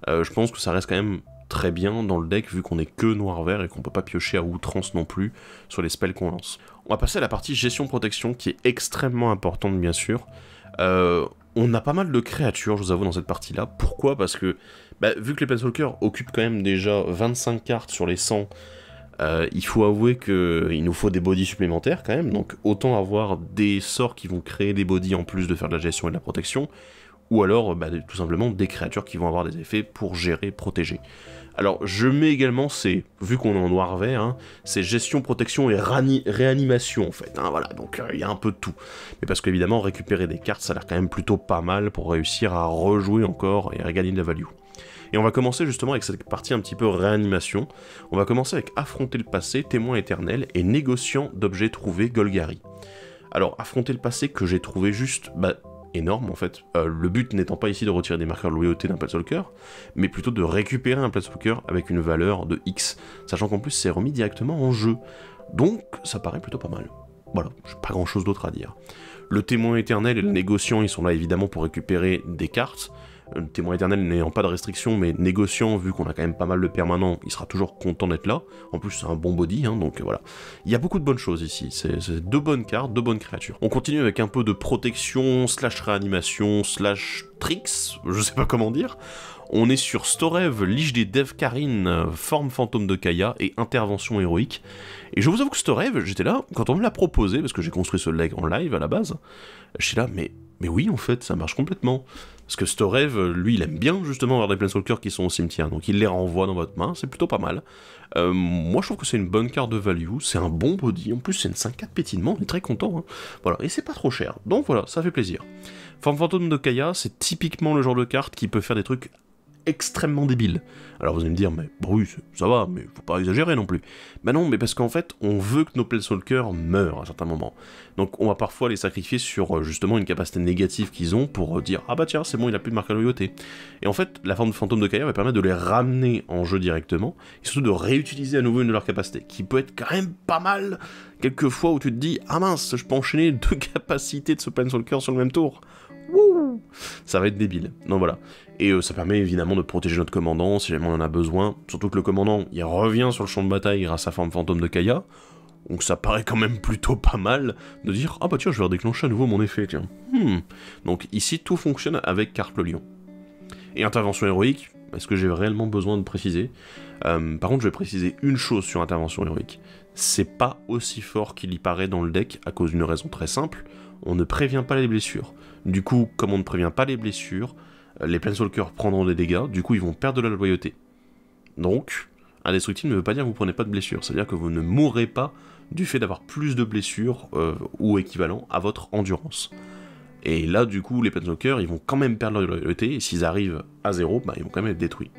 Je pense que ça reste quand même très bien dans le deck vu qu'on est que noir-vert et qu'on peut pas piocher à outrance non plus sur les spells qu'on lance. On va passer à la partie gestion-protection qui est extrêmement importante bien sûr. On a pas mal de créatures, je vous avoue, dans cette partie-là. Pourquoi? Parce que, vu que les Planeswalkers occupent quand même déjà 25 cartes sur les 100, Il faut avouer qu'il nous faut des bodies supplémentaires quand même, donc autant avoir des sorts qui vont créer des bodies en plus de faire de la gestion et de la protection, ou alors tout simplement des créatures qui vont avoir des effets pour gérer, protéger. Alors je mets également vu qu'on est en noir-vert, hein, c'est gestion, protection et réanimation en fait, hein, voilà, donc il y a un peu de tout. Mais parce qu'évidemment récupérer des cartes ça a l'air quand même plutôt pas mal pour réussir à rejouer encore et à gagner de la value. Et on va commencer justement avec cette partie un petit peu réanimation. On va commencer avec affronter le passé, témoin éternel et négociant d'objets trouvés Golgari. Alors affronter le passé que j'ai trouvé juste énorme en fait. Le but n'étant pas ici de retirer des marqueurs de loyauté d'un Planeswalker, mais plutôt de récupérer un Planeswalker avec une valeur de X, sachant qu'en plus c'est remis directement en jeu. Donc ça paraît plutôt pas mal. Voilà, j'ai pas grand chose d'autre à dire. Le témoin éternel et le négociant ils sont là évidemment pour récupérer des cartes. Le témoin éternel n'ayant pas de restriction, mais négociant, vu qu'on a quand même pas mal de permanents, il sera toujours content d'être là. En plus, c'est un bon body, hein, donc voilà. Il y a beaucoup de bonnes choses ici. C'est deux bonnes cartes, deux bonnes créatures. On continue avec un peu de protection, slash réanimation, slash tricks, je sais pas comment dire. On est sur Storev, Liche des Devkarin, forme fantôme de Kaya et intervention héroïque. Et je vous avoue que Storev, j'étais là, quand on me l'a proposé, parce que j'ai construit ce leg en live à la base, j'étais là, mais oui, en fait, ça marche complètement. Parce que Storev, lui, il aime bien justement avoir des Planeswalkers qui sont au cimetière, donc il les renvoie dans votre main, c'est plutôt pas mal. Moi, je trouve que c'est une bonne carte de value, c'est un bon body, en plus c'est une 5/4 pétinement, on est très content, hein. Voilà, et c'est pas trop cher, donc voilà, ça fait plaisir. Forme fantôme de Kaya, c'est typiquement le genre de carte qui peut faire des trucs extrêmement débile. Alors vous allez me dire, mais oui, ça va, mais faut pas exagérer non plus. Bah non, mais parce qu'en fait, on veut que nos Planeswalkers meurent à certains moments. Donc on va parfois les sacrifier sur justement une capacité négative qu'ils ont pour dire, ah bah tiens, c'est bon, il a plus de marque à loyauté. Et en fait, la forme de fantôme de Kaya va permettre de les ramener en jeu directement, et surtout de réutiliser à nouveau une de leurs capacités, qui peut être quand même pas mal, quelques fois où tu te dis, ah mince, je peux enchaîner deux capacités de ce Planeswalker sur le même tour. Wouh, ça va être débile. Donc voilà. Et ça permet évidemment de protéger notre commandant si jamais on en a besoin. Surtout que le commandant, il revient sur le champ de bataille grâce à forme fantôme de Kaya. Donc ça paraît quand même plutôt pas mal de dire « Ah bah tiens, je vais redéclencher à nouveau mon effet, tiens. » Donc ici, tout fonctionne avec Carpe le Lion. Et intervention héroïque, est-ce que j'ai réellement besoin de préciser par contre, je vais préciser une chose sur intervention héroïque. C'est pas aussi fort qu'il y paraît dans le deck à cause d'une raison très simple. On ne prévient pas les blessures. Du coup, comme on ne prévient pas les blessures, les Planeswalkers prendront des dégâts, du coup ils vont perdre de la loyauté. Donc, indestructible ne veut pas dire que vous prenez pas de blessures, c'est-à-dire que vous ne mourrez pas du fait d'avoir plus de blessures ou équivalent à votre endurance. Et là, du coup, les Planeswalkers, ils vont quand même perdre leur loyauté, et s'ils arrivent à 0, ils vont quand même être détruits.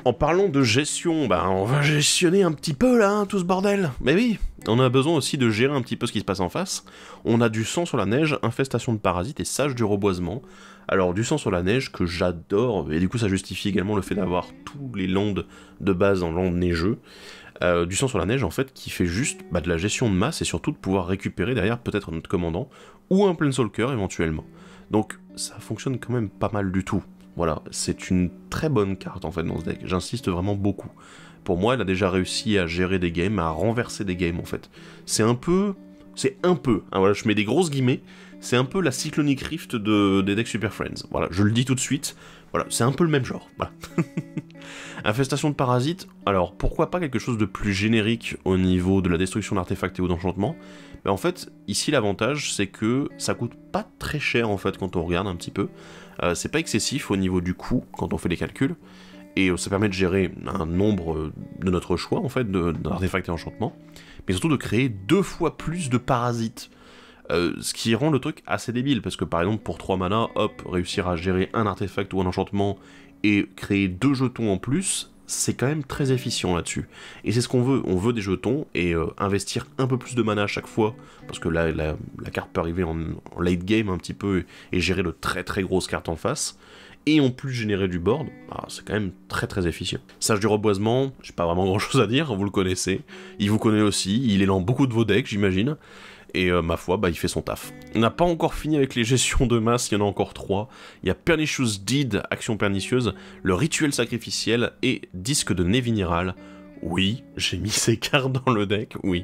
En parlant de gestion, on va gestionner un petit peu là, hein, tout ce bordel. Mais oui, on a besoin aussi de gérer un petit peu ce qui se passe en face. On a du sang sur la neige, infestation de parasites et sage du reboisement. Alors du sang sur la neige que j'adore, et du coup ça justifie également le fait d'avoir tous les landes de base en landes neigeux. Du sang sur la neige en fait qui fait juste de la gestion de masse et surtout de pouvoir récupérer derrière peut-être notre commandant ou un Planeswalker éventuellement. Donc ça fonctionne quand même pas mal du tout. Voilà, c'est une très bonne carte en fait dans ce deck, j'insiste vraiment beaucoup. Pour moi, elle a déjà réussi à gérer des games, à renverser des games en fait. C'est un peu, hein, voilà, je mets des grosses guillemets, c'est un peu la Cyclonic Rift des decks Super Friends. Voilà, je le dis tout de suite, voilà, c'est un peu le même genre, voilà. Infestation de parasites, alors pourquoi pas quelque chose de plus générique au niveau de la destruction d'artefacts et ou d'enchantements. Mais en fait, ici l'avantage c'est que ça coûte pas très cher en fait quand on regarde un petit peu. C'est pas excessif au niveau du coût quand on fait les calculs, et ça permet de gérer un nombre de notre choix en fait d'artefacts et enchantements, mais surtout de créer 2 fois plus de parasites. Ce qui rend le truc assez débile, parce que par exemple pour 3 mana, hop, réussir à gérer un artefact ou un enchantement et créer 2 jetons en plus, c'est quand même très efficient là-dessus. Et c'est ce qu'on veut, on veut des jetons, et investir un peu plus de mana à chaque fois, parce que là, la carte peut arriver en late game un petit peu, et gérer de très très grosses cartes en face, et en plus générer du board, c'est quand même très très efficient. Sage du reboisement, j'ai pas vraiment grand chose à dire, vous le connaissez, il vous connaît aussi, il est dans beaucoup de vos decks j'imagine, et ma foi, il fait son taf. On n'a pas encore fini avec les gestions de masse, il y en a encore 3. Il y a Pernicious Deed, action pernicieuse, le rituel sacrificiel et disque de Nevinyrral. Oui, j'ai mis ces cartes dans le deck, oui.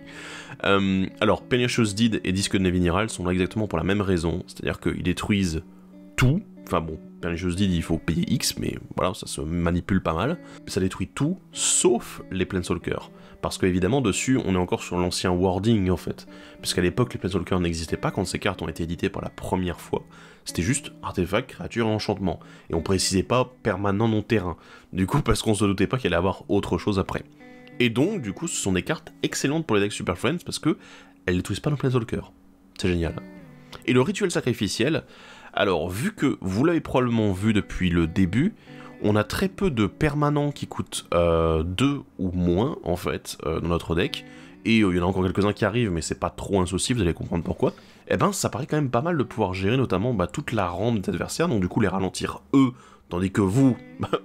Alors, Pernicious Deed et disque de Nevinyrral sont là exactement pour la même raison, c'est-à-dire qu'ils détruisent tout, Enfin bon, Pernicious Deed, il faut payer X, mais voilà, ça se manipule pas mal. Ça détruit tout, sauf les Planeswalkers. Parce qu'évidemment, dessus, on est encore sur l'ancien wording, en fait. Puisqu'à l'époque, les Planeswalkers n'existaient pas quand ces cartes ont été éditées pour la première fois. C'était juste artefact, créature, enchantement. Et on précisait pas permanent non-terrain. Du coup, parce qu'on se doutait pas qu'il allait avoir autre chose après. Et donc, du coup, ce sont des cartes excellentes pour les decks Super Friends, parce que elles détruisent pas nos Planeswalkers. C'est génial. Et le rituel sacrificiel, alors, vu que vous l'avez probablement vu depuis le début, on a très peu de permanents qui coûtent 2 ou moins, en fait, dans notre deck, et il y en a encore quelques-uns qui arrivent, mais c'est pas trop un souci, vous allez comprendre pourquoi. Et ben, ça paraît quand même pas mal de pouvoir gérer notamment toute la rampe des adversaires, donc du coup les ralentir eux, tandis que vous,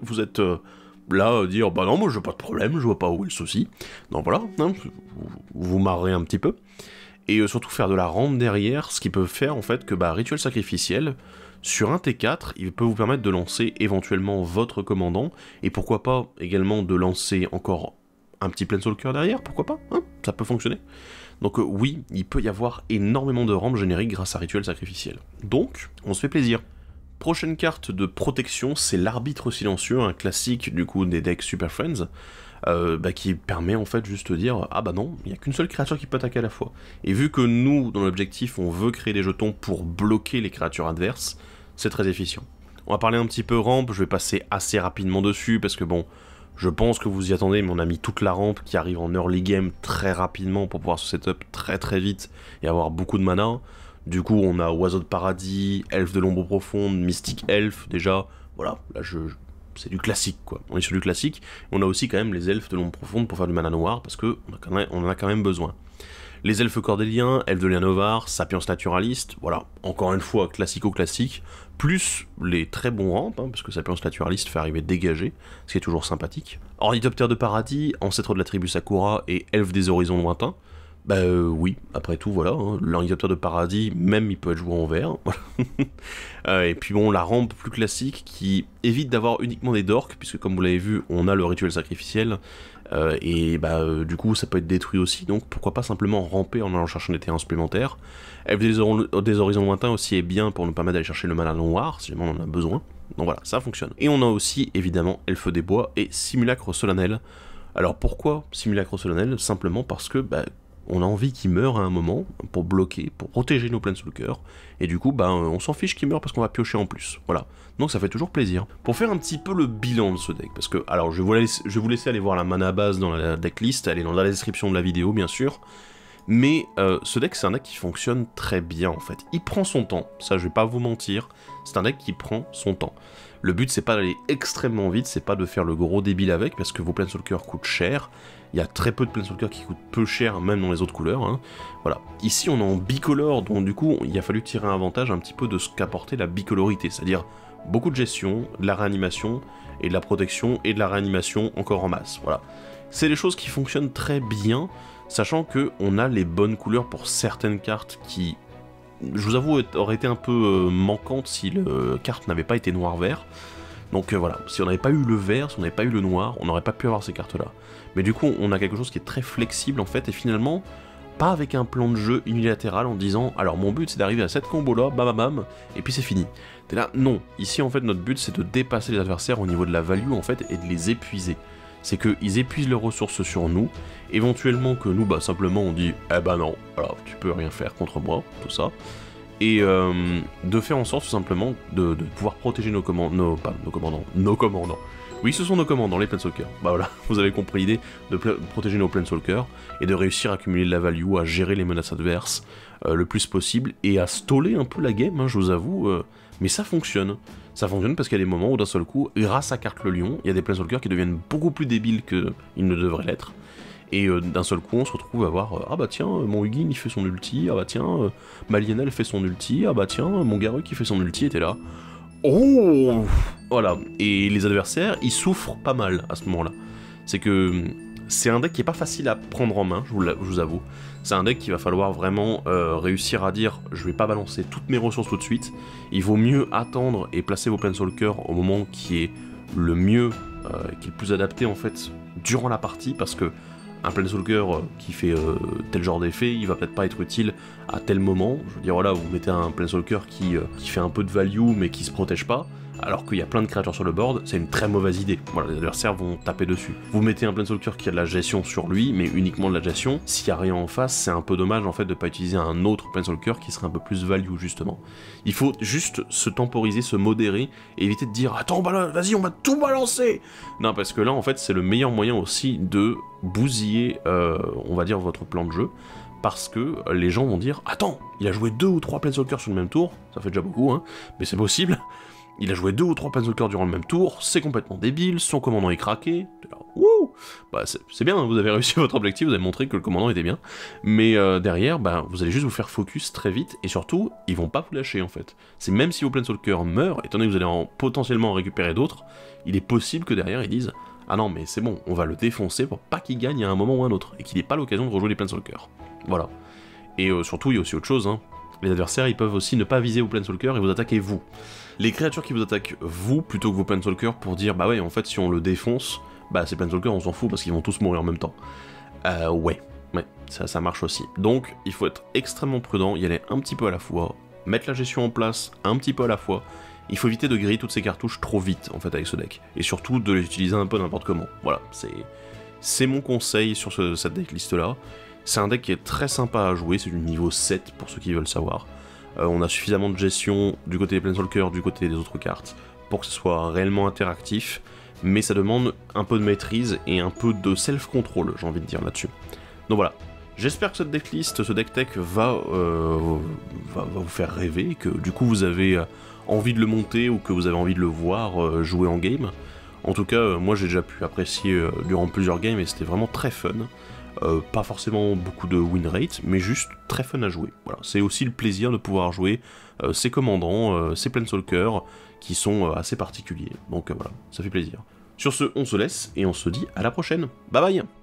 vous êtes là à dire, bah non, moi j'ai pas de problème, je vois pas où est le souci. Donc voilà, hein, vous marrez un petit peu. Et surtout faire de la rampe derrière, ce qui peut faire en fait que rituel sacrificiel, sur un T4, il peut vous permettre de lancer éventuellement votre commandant, et pourquoi pas également de lancer encore un petit Planeswalker derrière, pourquoi pas, hein, ça peut fonctionner. Donc oui, il peut y avoir énormément de rampes génériques grâce à rituel sacrificiel. Donc, on se fait plaisir. Prochaine carte de protection, c'est l'arbitre silencieux, un classique du coup des decks Super Friends, qui permet en fait juste de dire ah bah non, il n'y a qu'une seule créature qui peut attaquer à la fois. Et vu que nous, dans l'objectif, on veut créer des jetons pour bloquer les créatures adverses, c'est très efficient. On va parler un petit peu rampe, je vais passer assez rapidement dessus parce que bon, je pense que vous y attendez, mais on a mis toute la rampe qui arrive en early game très rapidement pour pouvoir se setup très très vite et avoir beaucoup de mana. Du coup, on a Oiseau de Paradis, Elfe de l'Ombre Profonde, Mystique Elfe, déjà, voilà, là c'est du classique quoi, on est sur du classique. On a aussi quand même les Elfes de l'Ombre Profonde pour faire du mana noir, parce que on en a quand même besoin. Les Elfes Cordéliens, Elfes de Lianovar, Sapiens Naturaliste, voilà, encore une fois, classico-classique, plus les très bons rampes, hein, parce que Sapiens Naturaliste fait arriver dégagé, ce qui est toujours sympathique. Ornithoptère de Paradis, Ancêtre de la tribu Sakura et Elfe des Horizons Lointains. Oui, après tout, voilà, hein, l'Ornithoptère de Paradis, même il peut être joué en vert. Et puis bon, la rampe plus classique qui évite d'avoir uniquement des dorks, puisque comme vous l'avez vu, on a le rituel sacrificiel, du coup ça peut être détruit aussi, donc pourquoi pas simplement ramper en allant chercher des terrains supplémentaires. Elfe des Horizons Lointains aussi est bien pour nous permettre d'aller chercher le mana noir, si jamais on en a besoin. Donc voilà, ça fonctionne. Et on a aussi, évidemment, Elfe des Bois et Simulacre Solennel. Alors pourquoi Simulacre Solennel? Simplement parce que, on a envie qu'il meure à un moment, pour bloquer, pour protéger nos Planeswalkers, et du coup, on s'en fiche qu'il meure parce qu'on va piocher en plus, voilà. Donc ça fait toujours plaisir. Pour faire un petit peu le bilan de ce deck, parce que, alors je vais vous laisser aller voir la mana base dans la decklist, elle est dans la description de la vidéo, bien sûr, mais ce deck, c'est un deck qui fonctionne très bien, en fait. Il prend son temps, ça je vais pas vous mentir, c'est un deck qui prend son temps. Le but, c'est pas d'aller extrêmement vite, c'est pas de faire le gros débile avec, parce que vos Planeswalkers coûtent cher. Il y a très peu de Planeswalkers qui coûtent peu cher, même dans les autres couleurs. Hein. Voilà. Ici, on est en bicolore, donc du coup, il a fallu tirer un avantage un petit peu de ce qu'apportait la bicolorité, c'est-à-dire beaucoup de gestion, de la réanimation, et de la protection, et de la réanimation encore en masse. Voilà. C'est des choses qui fonctionnent très bien, sachant qu'on a les bonnes couleurs pour certaines cartes qui, je vous avoue, auraient été un peu manquantes si la carte n'avait pas été noir-vert. Donc voilà, si on n'avait pas eu le vert, si on n'avait pas eu le noir, on n'aurait pas pu avoir ces cartes-là. Mais du coup, on a quelque chose qui est très flexible en fait, et finalement, pas avec un plan de jeu unilatéral en disant « Alors mon but c'est d'arriver à cette combo-là, bam bam bam, et puis c'est fini ». T'es là, non. Ici en fait, notre but c'est de dépasser les adversaires au niveau de la value en fait, et de les épuiser. C'est qu'ils épuisent leurs ressources sur nous, éventuellement que nous, simplement on dit « Eh ben non, alors tu peux rien faire contre moi, tout ça ». Et de faire en sorte tout simplement de pouvoir protéger nos commandants. Oui, ce sont nos commandants, les Planeswalkers. Voilà, vous avez compris l'idée, de protéger nos Planeswalkers, et de réussir à accumuler de la value, à gérer les menaces adverses le plus possible, et à staller un peu la game, hein, je vous avoue, mais ça fonctionne. Ça fonctionne parce qu'il y a des moments où d'un seul coup, grâce à Carte le Lion, il y a des Planeswalkers qui deviennent beaucoup plus débiles qu'ils ne devraient l'être. Et d'un seul coup, on se retrouve à voir ah bah tiens, mon Hugin il fait son ulti, ah bah tiens, ma Lyanelle fait son ulti, ah bah tiens, mon Garruk qui fait son ulti, était là. Oh voilà, et les adversaires, ils souffrent pas mal à ce moment-là. C'est que c'est un deck qui est pas facile à prendre en main, je vous avoue. C'est un deck qu'il va falloir vraiment réussir à dire je vais pas balancer toutes mes ressources tout de suite. Il vaut mieux attendre et placer vos Planeswalkers au moment qui est le mieux, qui est le plus adapté en fait durant la partie, parce que un Planeswalker qui fait tel genre d'effet, il va peut-être pas être utile à tel moment. Je veux dire, voilà, vous mettez un Planeswalker qui fait un peu de value mais qui se protège pas, alors qu'il y a plein de créatures sur le board, c'est une très mauvaise idée. Voilà, les adversaires vont taper dessus. Vous mettez un Planeswalker qui a de la gestion sur lui, mais uniquement de la gestion, s'il y a rien en face, c'est un peu dommage en fait de pas utiliser un autre Planeswalker qui serait un peu plus value justement. Il faut juste se temporiser, se modérer, et éviter de dire « Attends, vas-y, on va tout balancer !» Non, parce que là, en fait, c'est le meilleur moyen aussi de bousiller, on va dire, votre plan de jeu, parce que les gens vont dire « Attends, il a joué 2 ou 3 Planeswalkers sur le même tour, ça fait déjà beaucoup, hein, mais c'est possible. Il a joué 2 ou 3 Planeswalkers durant le même tour, c'est complètement débile, son commandant est craqué. » Wouh, bah c'est bien, vous avez réussi votre objectif, vous avez montré que le commandant était bien, mais derrière, bah, vous allez juste vous faire focus très vite, et surtout, ils vont pas vous lâcher en fait. C'est même si vos Planeswalkers meurent, étant donné que vous allez potentiellement en récupérer d'autres, il est possible que derrière ils disent « Ah non mais c'est bon, on va le défoncer pour pas qu'il gagne à un moment ou un autre, et qu'il n'ait pas l'occasion de rejouer les Planeswalkers. » Voilà. Et surtout, il y a aussi autre chose, hein. Les adversaires, ils peuvent aussi ne pas viser vos Planeswalkers et vous attaquer vous. Les créatures qui vous attaquent vous, plutôt que vos Planeswalkers, pour dire, bah ouais, en fait, si on le défonce, bah ces Planeswalkers, on s'en fout parce qu'ils vont tous mourir en même temps. Ouais, ça marche aussi. Donc, il faut être extrêmement prudent, y aller un petit peu à la fois, mettre la gestion en place un petit peu à la fois. Il faut éviter de griller toutes ces cartouches trop vite, en fait, avec ce deck. Et surtout, de les utiliser un peu n'importe comment. Voilà, c'est mon conseil sur cette decklist-là. C'est un deck qui est très sympa à jouer, c'est du niveau 7 pour ceux qui veulent savoir. On a suffisamment de gestion du côté des Planeswalkers, du côté des autres cartes, pour que ce soit réellement interactif, mais ça demande un peu de maîtrise et un peu de self-control, j'ai envie de dire là-dessus. Donc voilà, j'espère que cette decklist, ce deck tech va vous faire rêver, et que du coup vous avez envie de le monter ou que vous avez envie de le voir jouer en game. En tout cas, moi j'ai déjà pu apprécier durant plusieurs games et c'était vraiment très fun. Pas forcément beaucoup de win rate, mais juste très fun à jouer. Voilà, c'est aussi le plaisir de pouvoir jouer ces commandants, ces Planeswalkers, qui sont assez particuliers. Donc voilà, ça fait plaisir. Sur ce, on se laisse, et on se dit à la prochaine. Bye bye!